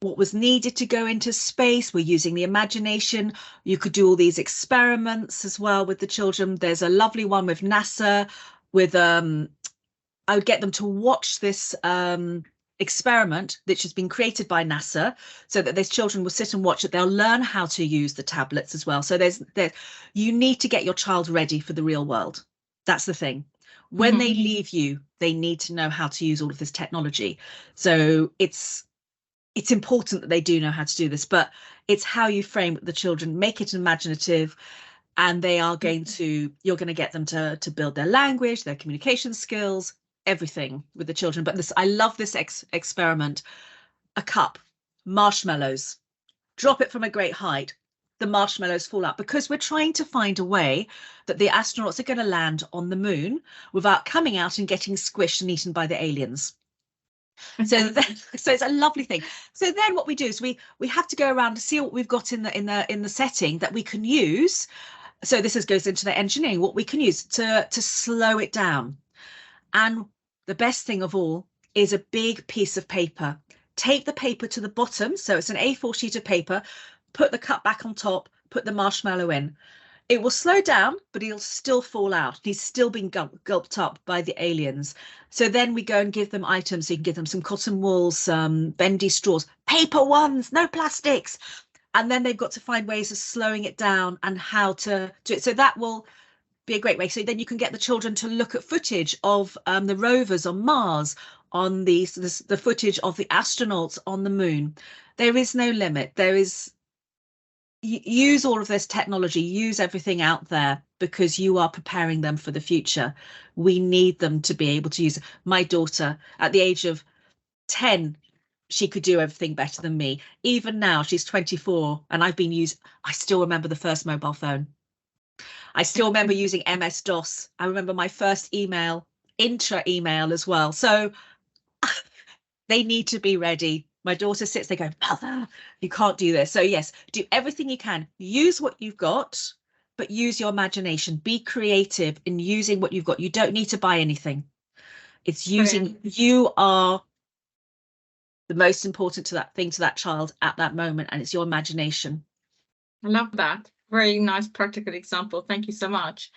what was needed to go into space. We're using the imagination. You could do all these experiments as well with the children. There's a lovely one with NASA with I would get them to watch this experiment which has been created by NASA, so that these children will sit and watch it. They'll learn how to use the tablets as well. So you need to get your child ready for the real world. That's the thing. When they leave you, they need to know how to use all of this technology. So it's it's important that they do know how to do this, but it's how you frame the children, make it imaginative, and they are going to, you're going to get them to build their language, their communication skills, everything with the children. But this, I love this experiment. A cup, marshmallows, drop it from a great height, the marshmallows fall out, because we're trying to find a way that the astronauts are going to land on the moon without coming out and getting squished and eaten by the aliens. So so it's a lovely thing. So then what we do is we have to go around to see what we've got in the setting that we can use. So this goes into the engineering, what we can use to slow it down. And the best thing of all is a big piece of paper. Take the paper to the bottom, so it's an A4 sheet of paper, put the cup back on top, put the marshmallow in. It will slow down, but he'll still fall out. He's still being gulped up by the aliens. So then we go and give them items. So you can give them some cotton wool, some bendy straws, paper ones, no plastics. And then they've got to find ways of slowing it down and how to do it. So that will be a great way. So then you can get the children to look at footage of the rovers on Mars, on the footage of the astronauts on the moon. There is no limit. There is, use all of this technology, use everything out there, because you are preparing them for the future. We need them to be able to use it. My daughter, at the age of 10, she could do everything better than me. Even now, she's 24, and I still remember the first mobile phone. I still remember using MS-DOS. I remember my first email, intra-email as well. So they need to be ready. My daughter sits there going, Mother, you can't do this. So yes, do everything you can. Use what you've got, but use your imagination. Be creative in using what you've got. You don't need to buy anything. It's using, you are the most important to that child at that moment, and it's your imagination. I love that. Very nice practical example. Thank you so much.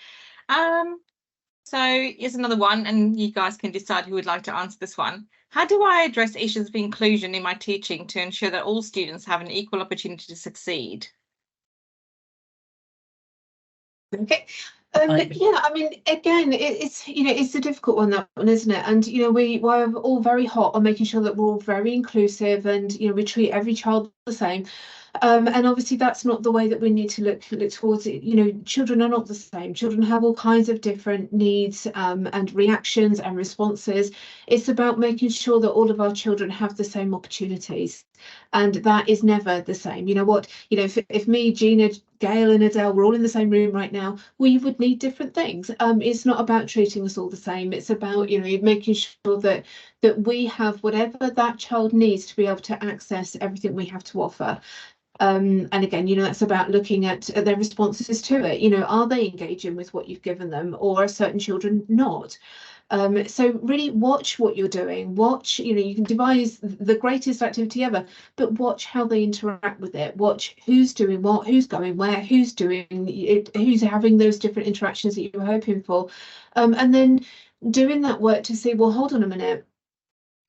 So here's another one, and you guys can decide who would like to answer this one. How do I address issues of inclusion in my teaching to ensure that all students have an equal opportunity to succeed? Okay. Yeah, I mean, again, it's it's a difficult one, that one, isn't it? And we're all very hot on making sure that we're all very inclusive, and we treat every child the same. And obviously that's not the way that we need to look towards it. Children are not the same. Children have all kinds of different needs and reactions and responses. It's about making sure that all of our children have the same opportunities, and that is never the same. If me, Gina, Gail and Adele were all in the same room right now, we would need different things. It's not about treating us all the same. It's about making sure that we have whatever that child needs to be able to access everything we have to offer. And again, that's about looking at their responses to it. Are they engaging with what you've given them, or are certain children not? So really watch what you're doing. Watch, you can devise the greatest activity ever, but watch how they interact with it. Watch who's doing what, who's going where, who's doing it, who's having those different interactions that you were hoping for. And then doing that work to see, well, hold on a minute.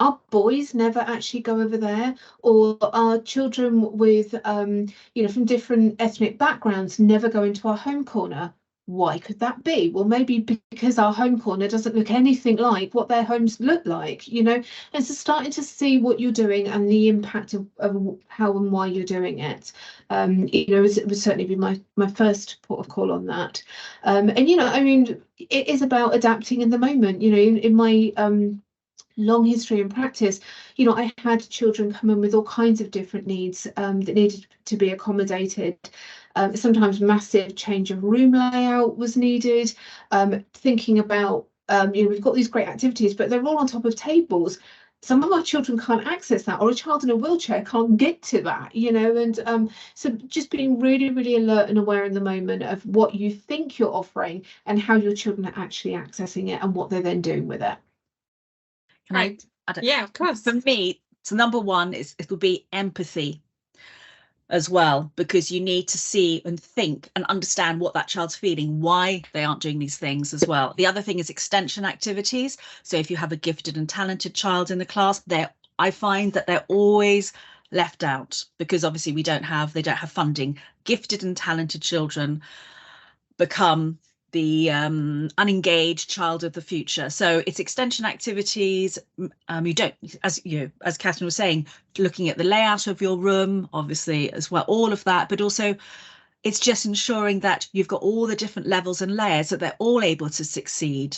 Our boys never actually go over there, or our children with from different ethnic backgrounds never go into our home corner. Why could that be? Well, maybe because our home corner doesn't look anything like what their homes look like, and so starting to see what you're doing and the impact of how and why you're doing it, it would certainly be my first port of call on that. And I mean, it is about adapting in the moment. In my long history and practice, I had children come in with all kinds of different needs that needed to be accommodated. Sometimes massive change of room layout was needed. Thinking about, we've got these great activities, but they're all on top of tables. Some of our children can't access that, or a child in a wheelchair can't get to that, and so just being really, really alert and aware in the moment of what you think you're offering and how your children are actually accessing it and what they're then doing with it. Right. Yeah, of course. For me, so number one it'll be empathy as well, because you need to see and think and understand what that child's feeling, why they aren't doing these things as well. The other thing is extension activities. So if you have a gifted and talented child in the class, I find that they're always left out, because obviously they don't have funding. Gifted and talented children become the unengaged child of the future. So it's extension activities. You don't, as Catherine was saying, looking at the layout of your room, obviously, as well, all of that, but also it's just ensuring that you've got all the different levels and layers, that they're all able to succeed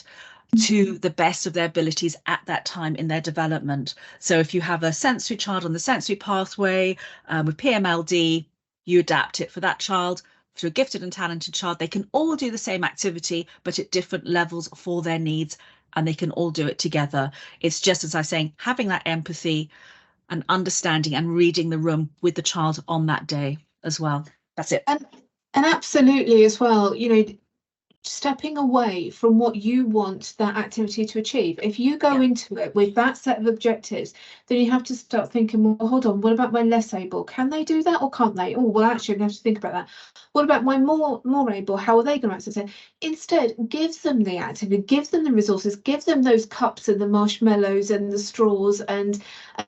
to the best of their abilities at that time in their development. So if you have a sensory child on the sensory pathway with PMLD, you adapt it for that child. To a gifted and talented child, they can all do the same activity, but at different levels for their needs, and they can all do it together. It's just, as I was saying, having that empathy and understanding and reading the room with the child on that day as well. That's it. And absolutely as well, stepping away from what you want that activity to achieve. If you go into it with that set of objectives, then you have to start thinking, well, hold on, what about my less able? Can they do that or can't they? Oh, well, actually, I have to think about that. What about my more able? How are they going to access it? Instead, give them the activity, give them the resources, give them those cups and the marshmallows and the straws, and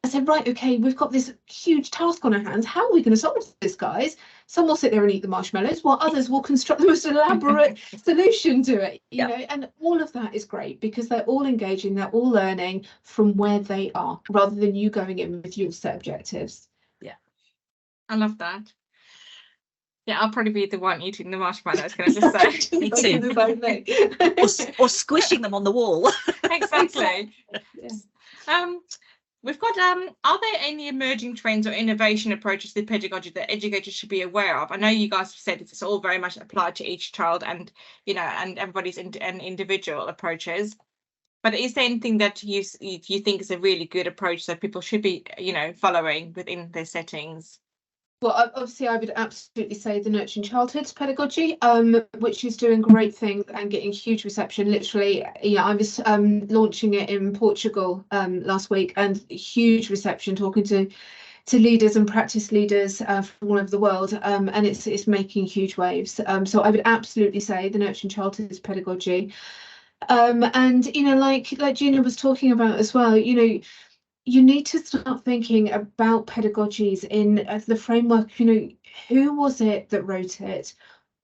say, right, okay, we've got this huge task on our hands. How are we going to solve this, guys? Some will sit there and eat the marshmallows, while others will construct the most elaborate solution to it, you know, and all of that is great because they're all engaging, they're all learning from where they are, rather than you going in with your set objectives. Yeah, I love that. Yeah, I'll probably be the one eating the marshmallows, can I just say? Me too. or squishing them on the wall. Exactly. We've got, are there any emerging trends or innovation approaches to pedagogy that educators should be aware of? I know you guys have said it's all very much applied to each child and, and everybody's individual approaches. But is there anything that you think is a really good approach that people should be, following within their settings? Well, obviously, I would absolutely say the Nurturing Childhood pedagogy, which is doing great things and getting huge reception. Literally, I was launching it in Portugal last week, and huge reception, talking to leaders and practice leaders from all over the world, and it's making huge waves. So I would absolutely say the Nurturing Childhood pedagogy, and like Gina was talking about as well, you need to start thinking about pedagogies in the framework, who was it that wrote it?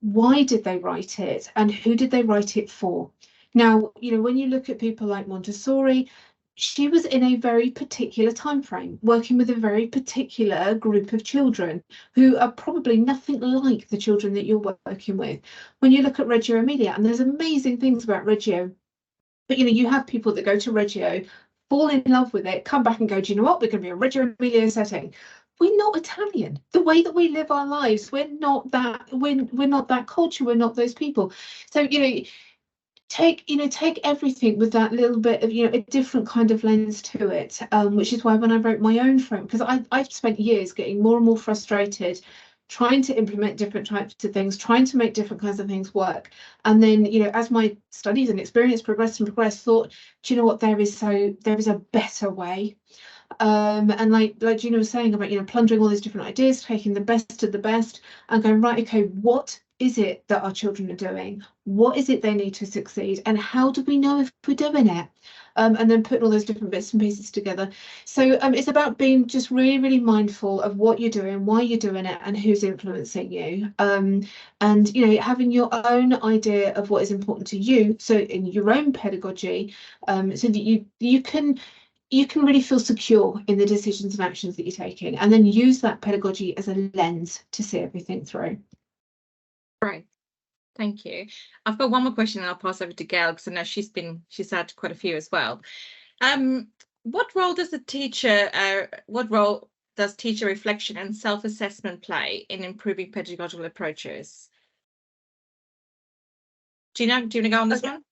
Why did they write it? And who did they write it for? Now, when you look at people like Montessori, she was in a very particular time frame, working with a very particular group of children who are probably nothing like the children that you're working with. When you look at Reggio Emilia, and there's amazing things about Reggio, but you have people that go to Reggio, fall in love with it, come back and go, do you know what, we're going to be a Reggio Emilia setting. We're not Italian. The way that we live our lives, we're not that culture, we're not those people. So take everything with that little bit of a different kind of lens to it, which is why when I wrote my own frame, because I've spent years getting more and more frustrated trying to implement different types of things, trying to make different kinds of things work. And then, as my studies and experience progressed, thought, do you know what, there is a better way. And like Gina was saying about, plundering all these different ideas, taking the best of the best and going, right, okay, what is it that our children are doing? What is it they need to succeed? And how do we know if we're doing it? And then putting all those different bits and pieces together. So it's about being just really, really mindful of what you're doing, why you're doing it, and who's influencing you. And having your own idea of what is important to you. So in your own pedagogy, so that you can really feel secure in the decisions and actions that you're taking, and then use that pedagogy as a lens to see everything through. Right. Thank you. I've got one more question and I'll pass over to Gail because I know she's had quite a few as well. What role does teacher reflection and self-assessment play in improving pedagogical approaches? Gina, do you want to go on this one?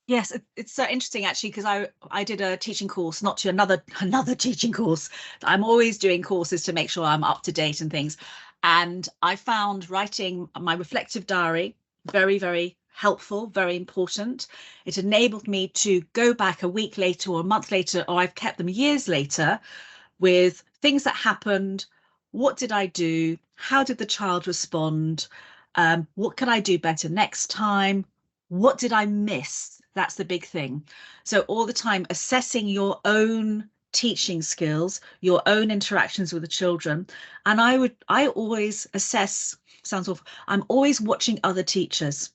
Yes, it's so interesting actually, because I did a teaching course, not to another teaching course. I'm always doing courses to make sure I'm up to date and things. And I found writing my reflective diary very, very helpful, very important. It enabled me to go back a week later or a month later, or I've kept them years later, with things that happened. What did I do? How did the child respond? What can I do better next time? What did I miss? That's the big thing. So all the time assessing your own teaching skills, your own interactions with the children. And I always assess, sounds awful, I'm always watching other teachers,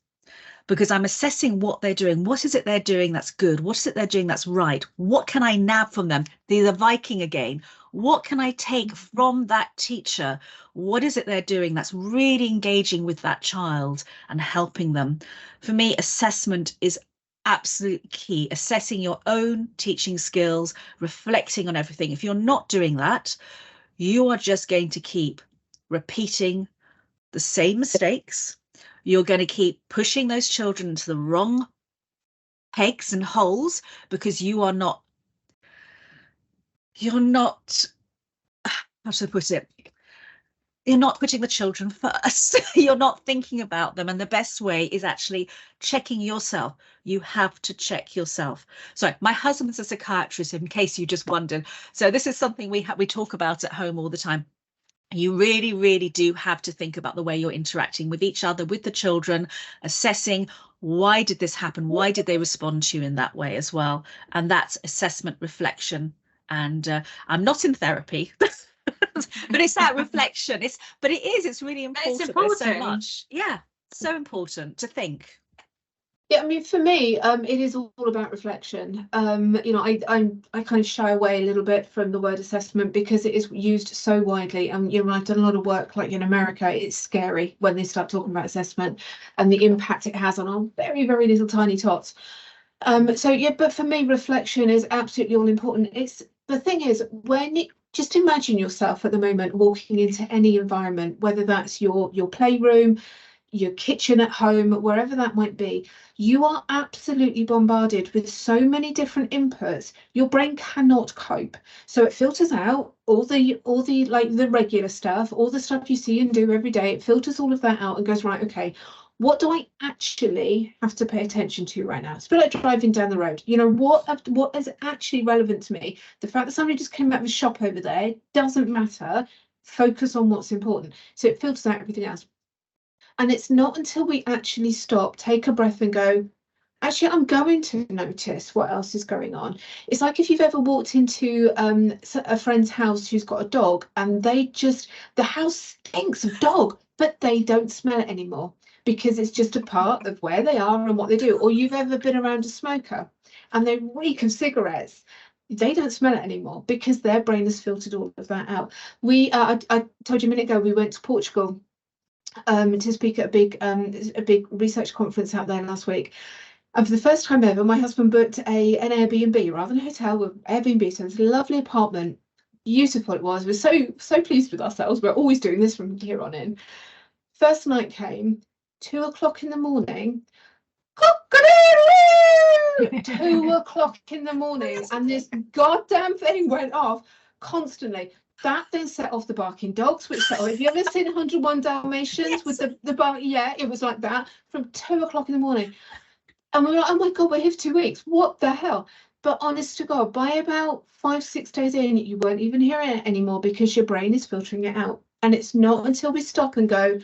because I'm assessing what they're doing. What is it they're doing that's good? What is it they're doing that's right? What can I nab from them? The Viking again. What can I take from that teacher? What is it they're doing that's really engaging with that child and helping them? For me, assessment is absolutely key. Assessing your own teaching skills, reflecting on everything. If you're not doing that, you are just going to keep repeating the same mistakes. You're going to keep pushing those children into the wrong pegs and holes because you're not, how should I put it? You're not putting the children first. You're not thinking about them. And the best way is actually checking yourself. You have to check yourself. So my husband's a psychiatrist, in case you just wondered. So this is something we talk about at home all the time. You really, really do have to think about the way you're interacting with each other, with the children, assessing why did this happen? Why did they respond to you in that way as well? And that's assessment, reflection. And I'm not in therapy, but it's that reflection. It's really important. It's important. There's so much. Yeah, so important to think. Yeah, I mean, for me, it is all about reflection. You know, I kind of shy away a little bit from the word assessment because it is used so widely. And you know, I've done a lot of work, like in America, it's scary when they start talking about assessment and the impact it has on our very, very little tiny tots. So yeah, but for me, reflection is absolutely all important. It's the thing is just imagine yourself at the moment walking into any environment, whether that's your playroom, your kitchen at home, wherever that might be, you are absolutely bombarded with so many different inputs. Your brain cannot cope. So it filters out all the like the regular stuff, all the stuff you see and do every day. It filters all of that out and goes, right, okay, what do I actually have to pay attention to right now? It's a bit like driving down the road. You know, what is actually relevant to me? The fact that somebody just came out of a shop over there doesn't matter. Focus on what's important. So it filters out everything else. And it's not until we actually stop, take a breath and go, actually, I'm going to notice what else is going on. It's like if you've ever walked into a friend's house who's got a dog and the house stinks of dog, but they don't smell it anymore because it's just a part of where they are and what they do. Or you've ever been around a smoker and they reek of cigarettes. They don't smell it anymore because their brain has filtered all of that out. I told you a minute ago, we went to Portugal to speak at a big research conference out there last week. And for the first time ever, my husband booked an Airbnb rather than a hotel, with Airbnb. So it's a lovely apartment, beautiful it was. We're so pleased with ourselves. We're always doing this from here on in. First night came, 2 o'clock in the morning. 2 o'clock in the morning, and this goddamn thing went off constantly. That then set off the barking dogs, which set off. Have you ever seen 101 Dalmatians? Yes. With the bark? Yeah, it was like that from 2 o'clock in the morning. And we were like, oh my God, we're here for 2 weeks. What the hell? But honest to God, by about 5-6 days in, you won't even hear it anymore because your brain is filtering it out. And it's not until we stop and go,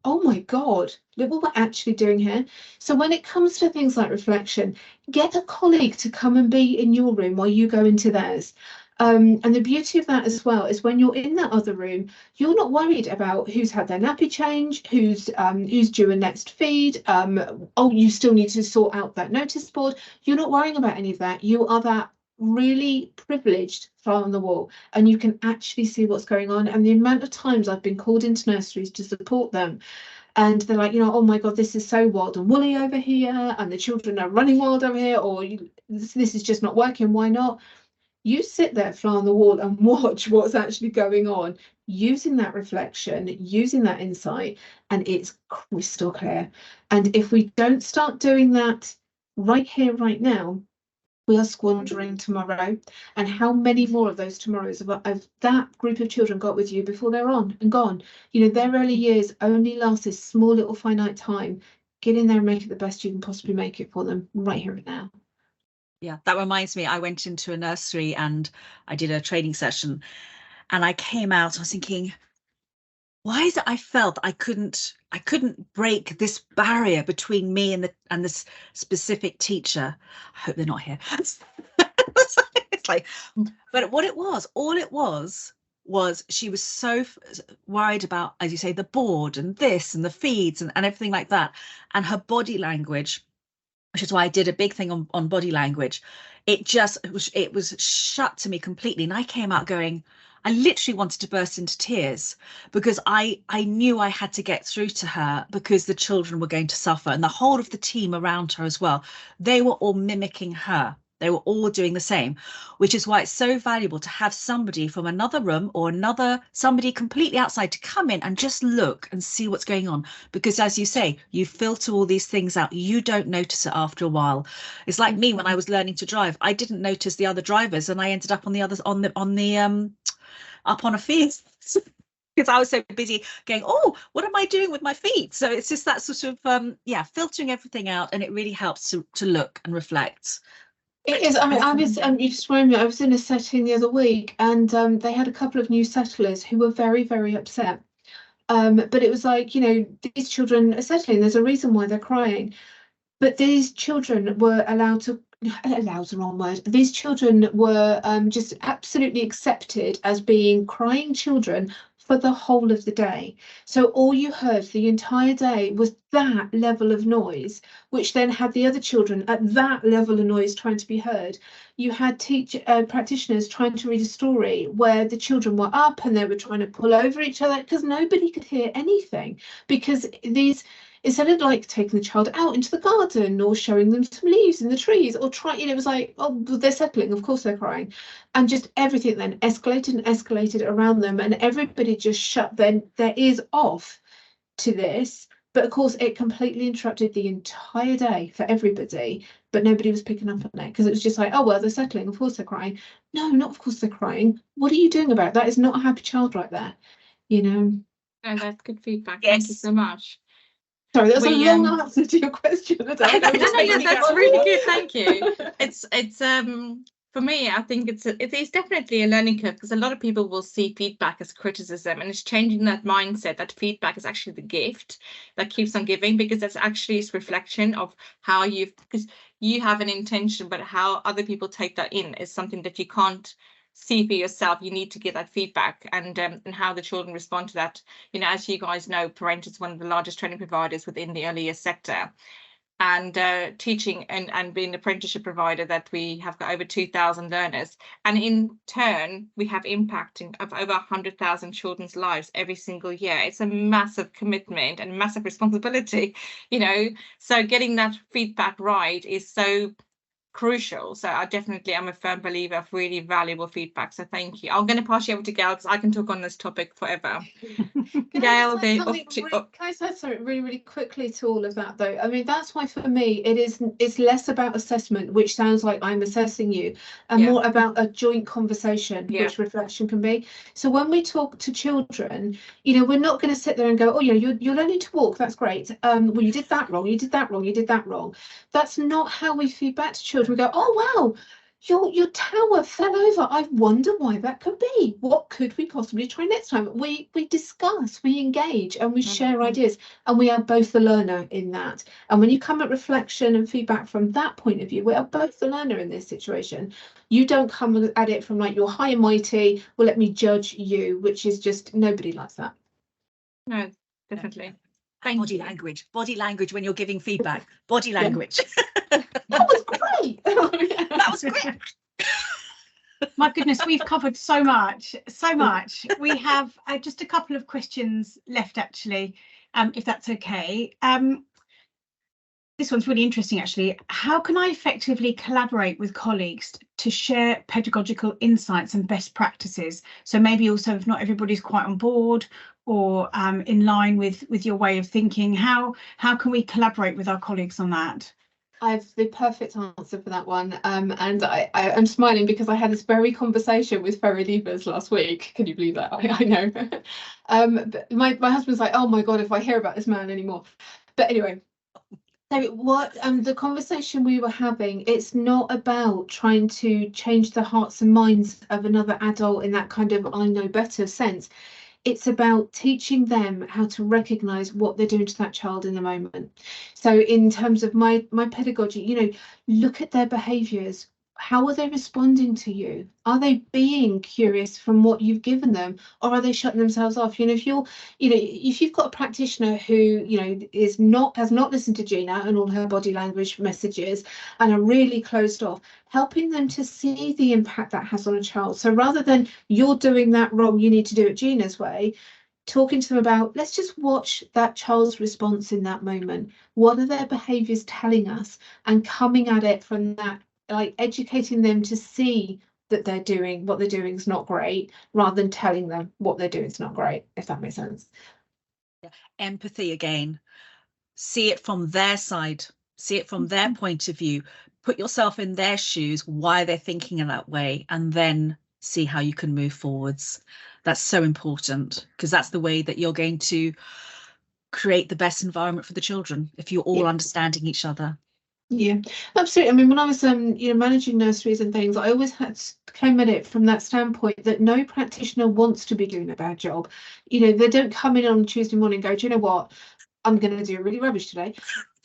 oh my God, look what we're actually doing here. So when it comes to things like reflection, get a colleague to come and be in your room while you go into theirs. And the beauty of that as well is when you're in that other room, you're not worried about who's had their nappy change, who's due a next feed. Oh, you still need to sort out that notice board. You're not worrying about any of that. You are that really privileged fly on the wall, and you can actually see what's going on. And the amount of times I've been called into nurseries to support them, and they're like, you know, oh my God, this is so wild and woolly over here, and the children are running wild over here, or this is just not working. Why not? You sit there, fly on the wall, and watch what's actually going on, using that reflection, using that insight, and it's crystal clear. And if we don't start doing that right here, right now, we are squandering tomorrow. And how many more of those tomorrows of that group of children got with you before they're on and gone? You know, their early years only last this small little finite time. Get in there and make it the best you can possibly make it for them right here and now. Yeah, that reminds me, I went into a nursery and I did a training session, and I came out, I was thinking, why is it I felt I couldn't break this barrier between me and this specific teacher? I hope they're not here. It's like, but all it was was she was so worried about, as you say, the board and this and the feeds and everything like that. And her body language, which is why I did a big thing on body language, it was shut to me completely. And I came out going, I literally wanted to burst into tears, because I knew I had to get through to her, because the children were going to suffer, and the whole of the team around her as well. They were all mimicking her. They were all doing the same, which is why it's so valuable to have somebody from another room or somebody completely outside to come in and just look and see what's going on. Because as you say, you filter all these things out. You don't notice it after a while. It's like me when I was learning to drive. I didn't notice the other drivers, and I ended up on the others up on a field because I was so busy going, oh, what am I doing with my feet? So it's just that sort of filtering everything out, and it really helps to look and reflect. It is. I mean, you just reminded me, I was in a setting the other week, and they had a couple of new settlers who were very, very upset. But it was like, these children are settling, there's a reason why they're crying. But these children were allowed's the wrong word. These children were just absolutely accepted as being crying children for the whole of the day. So all you heard the entire day was that level of noise, which then had the other children at that level of noise trying to be heard. You had practitioners trying to read a story where the children were up and they were trying to pull over each other because nobody could hear anything, because instead of like taking the child out into the garden or showing them some leaves in the trees or it was like, oh, they're settling, of course they're crying. And just everything then escalated around them, and everybody just shut their ears off to this. But of course it completely interrupted the entire day for everybody, but nobody was picking up on it because it was just like, oh, well, they're settling, of course they're crying. No, not of course they're crying. What are you doing about it? That is not a happy child right there, No, that's good feedback. Yes. Thank you so much. Sorry, that's a long answer to your question. No, that's really good. Thank you. It's for me, I think it is definitely a learning curve, because a lot of people will see feedback as criticism, and it's changing that mindset that feedback is actually the gift that keeps on giving, because that's actually its reflection of how because you have an intention, but how other people take that in is something that you can't see for yourself. You need to get that feedback, and how the children respond to that. As you guys know, Parenta is one of the largest training providers within the early years sector, and teaching and being an apprenticeship provider, that we have got over 2,000 learners, and in turn we have impacting of over 100,000 children's lives every single year. It's a massive commitment and massive responsibility, so getting that feedback right is so crucial. So I'm a firm believer of really valuable feedback. So thank you. I'm going to pass you over to Gail, because I can talk on this topic forever. Gail, can I say something really, really quickly to all of that though? I mean, that's why for me it's less about assessment, which sounds like I'm assessing you, and more about a joint conversation, which reflection can be. So when we talk to children, we're not going to sit there and go, oh yeah, you're learning to walk, that's great. Well, you did that wrong, you did that wrong, you did that wrong. That's not how we feed back to children. We go, oh wow, your tower fell over. I wonder why that could be. What could we possibly try next time? We discuss, we engage, and we share ideas, and we are both the learner in that. And when you come at reflection and feedback from that point of view, we are both the learner in this situation. You don't come at it from like, you're high and mighty, well, let me judge you, which is just, nobody likes that. No, definitely. Body language when you're giving feedback. Body language. That was great. That was great. My goodness, we've covered so much. We have just a couple of questions left, actually, if that's okay. This one's really interesting, actually. How can I effectively collaborate with colleagues to share pedagogical insights and best practices? So maybe also if not everybody's quite on board or in line with your way of thinking, how can we collaborate with our colleagues on that? I have the perfect answer for that one, and I'm smiling because I had this very conversation with ferry leavers last week. Can you believe that? I know. But my husband's like, oh my god, if I hear about this man anymore. But anyway, so what the conversation we were having, it's not about trying to change the hearts and minds of another adult in that kind of I know better sense. It's about teaching them how to recognise what they're doing to that child in the moment. So in terms of my pedagogy, look at their behaviours. how are they responding to you? Are they being curious from what you've given them, or are they shutting themselves off? You know, if you've got a practitioner who, you know, has not listened to Gina and all her body language messages and are really closed off, helping them to see the impact that has on a child. So rather than you're doing that wrong, you need to do it Gina's way, talking to them about, let's just watch that child's response in that moment. What are their behaviours telling us? And coming at it from that, like educating them to see that what they're doing is not great, rather than telling them what they're doing is not great, if that makes sense. Empathy again. See it from their side, see it from their point of view, put yourself in their shoes, why they're thinking in that way, and then see how you can move forwards. That's so important, because that's the way that you're going to create the best environment for the children, if you're all understanding each other. Yeah, absolutely. I mean, when I was managing nurseries and things, I always came at it from that standpoint that no practitioner wants to be doing a bad job. You know, they don't come in on Tuesday morning and go, do you know what, I'm going to do really rubbish today.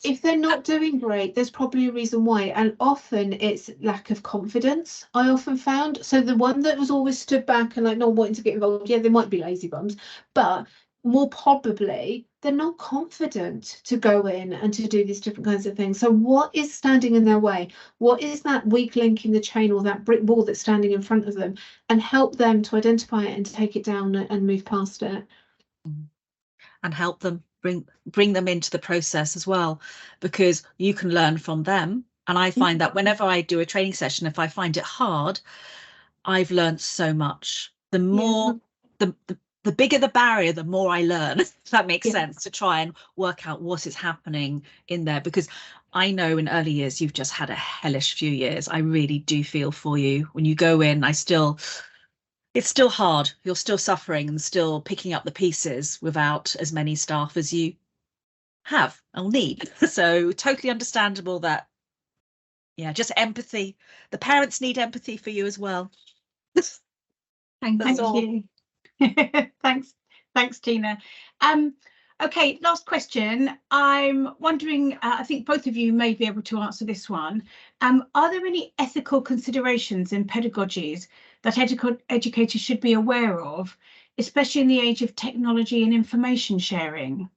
If they're not doing great, there's probably a reason why, and often it's lack of confidence. I often found, so the one that was always stood back and like not wanting to get involved, yeah, they might be lazy bums, but more probably they're not confident to go in and to do these different kinds of things. So what is standing in their way? What is that weak link in the chain, or that brick wall that's standing in front of them? And help them to identify it and to take it down and move past it. And help them bring them into the process as well, because you can learn from them. And I find that whenever I do a training session, if I find it hard, I've learned so much. The more the bigger the barrier, the more I learn, if that makes sense, to try and work out what is happening in there. Because I know in early years you've just had a hellish few years. I really do feel for you. When you go in, it's still hard. You're still suffering and still picking up the pieces without as many staff as you have or need. So totally understandable that, yeah, just empathy. The parents need empathy for you as well. Thank you. Thanks, Gina. Okay, last question. I'm wondering, I think both of you may be able to answer this one. Are there any ethical considerations in pedagogies that educators should be aware of, especially in the age of technology and information sharing?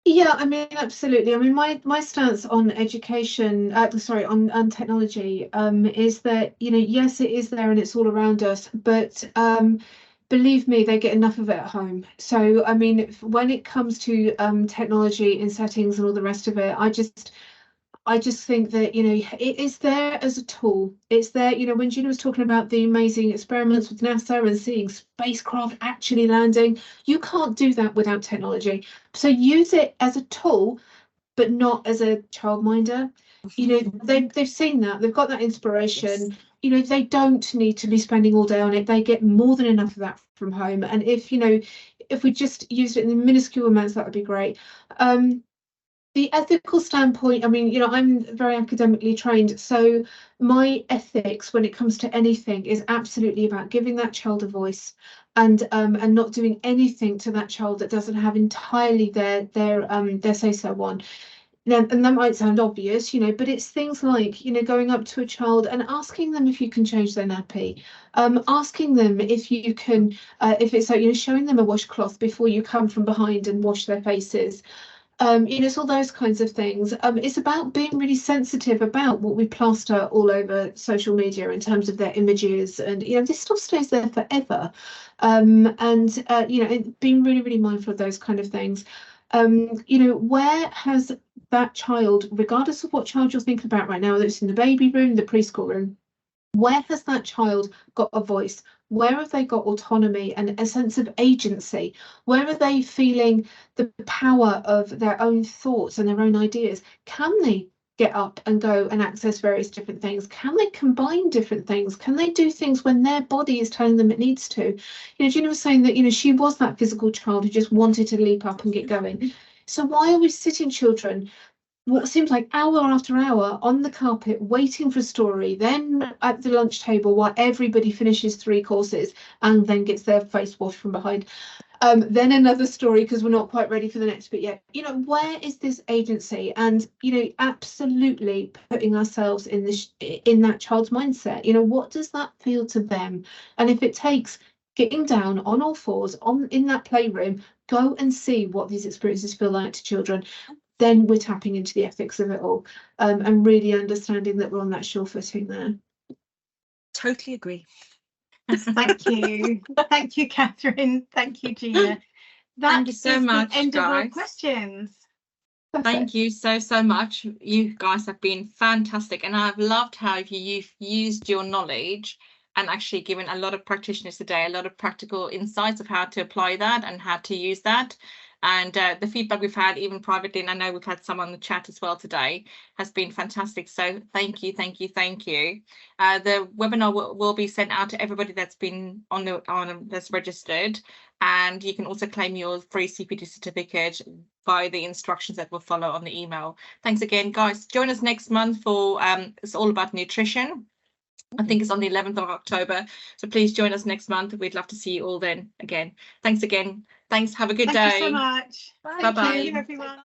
Yeah, I mean, absolutely. I mean, my stance on education, on technology, is that, you know, yes, it is there and it's all around us, but believe me, they get enough of it at home. So, I mean, when it comes to technology in settings and all the rest of it, I just think that, you know, it is there as a tool. It's there, you know, when Gina was talking about the amazing experiments with NASA and seeing spacecraft actually landing, you can't do that without technology. So use it as a tool, but not as a childminder. You know, they've seen that, they've got that inspiration. Yes. You know, they don't need to be spending all day on it. They get more than enough of that from home. And if, you know, if we just used it in minuscule amounts, that would be great. The ethical standpoint, I mean, you know, I'm very academically trained, so my ethics when it comes to anything is absolutely about giving that child a voice and not doing anything to that child that doesn't have entirely their say-so on. And that might sound obvious, you know, but it's things like, you know, going up to a child and asking them if you can change their nappy, asking them if you can, if it's like, you know, showing them a washcloth before you come from behind and wash their faces. You know, it's all those kinds of things. It's about being really sensitive about what we plaster all over social media in terms of their images, and you know, this stuff stays there forever. You know, being really, really mindful of those kind of things. You know, where has that child, regardless of what child you're thinking about right now, whether it's in the baby room, the preschool room, where has that child got a voice? Where have they got autonomy and a sense of agency? Where are they feeling the power of their own thoughts and their own ideas? Can they get up and go and access various different things? Can they combine different things? Can they do things when their body is telling them it needs to? You know, Gina was saying that, you know, she was that physical child who just wanted to leap up and get going. So why are we sitting children what seems like hour after hour on the carpet waiting for a story, then at the lunch table while everybody finishes 3 courses and then gets their face washed from behind? Then another story, because we're not quite ready for the next bit yet. You know, where is this agency? And, you know, absolutely putting ourselves in this, in that child's mindset. You know, what does that feel to them? And if it takes getting down on all fours in that playroom, go and see what these experiences feel like to children. Then we're tapping into the ethics of it all, and really understanding that we're on that sure footing there. Totally agree. Thank you. Thank you, Catherine. Thank you, Gina. Thank you so much, the end of our guys. questions. Thank you so much. You guys have been fantastic, and I've loved how you've used your knowledge and actually given a lot of practitioners today a lot of practical insights of how to apply that and how to use that. And the feedback we've had, even privately, and I know we've had some on the chat as well today, has been fantastic. So thank you. The webinar will be sent out to everybody that's been that's registered, and you can also claim your free CPD certificate by the instructions that will follow on the email. Thanks again, guys. Join us next month for it's all about nutrition. I think it's on the 11th of October. So please join us next month. We'd love to see you all then again. Thanks again. Thanks. Have a good day. Thank you so much. Bye-bye. Thank you, everyone.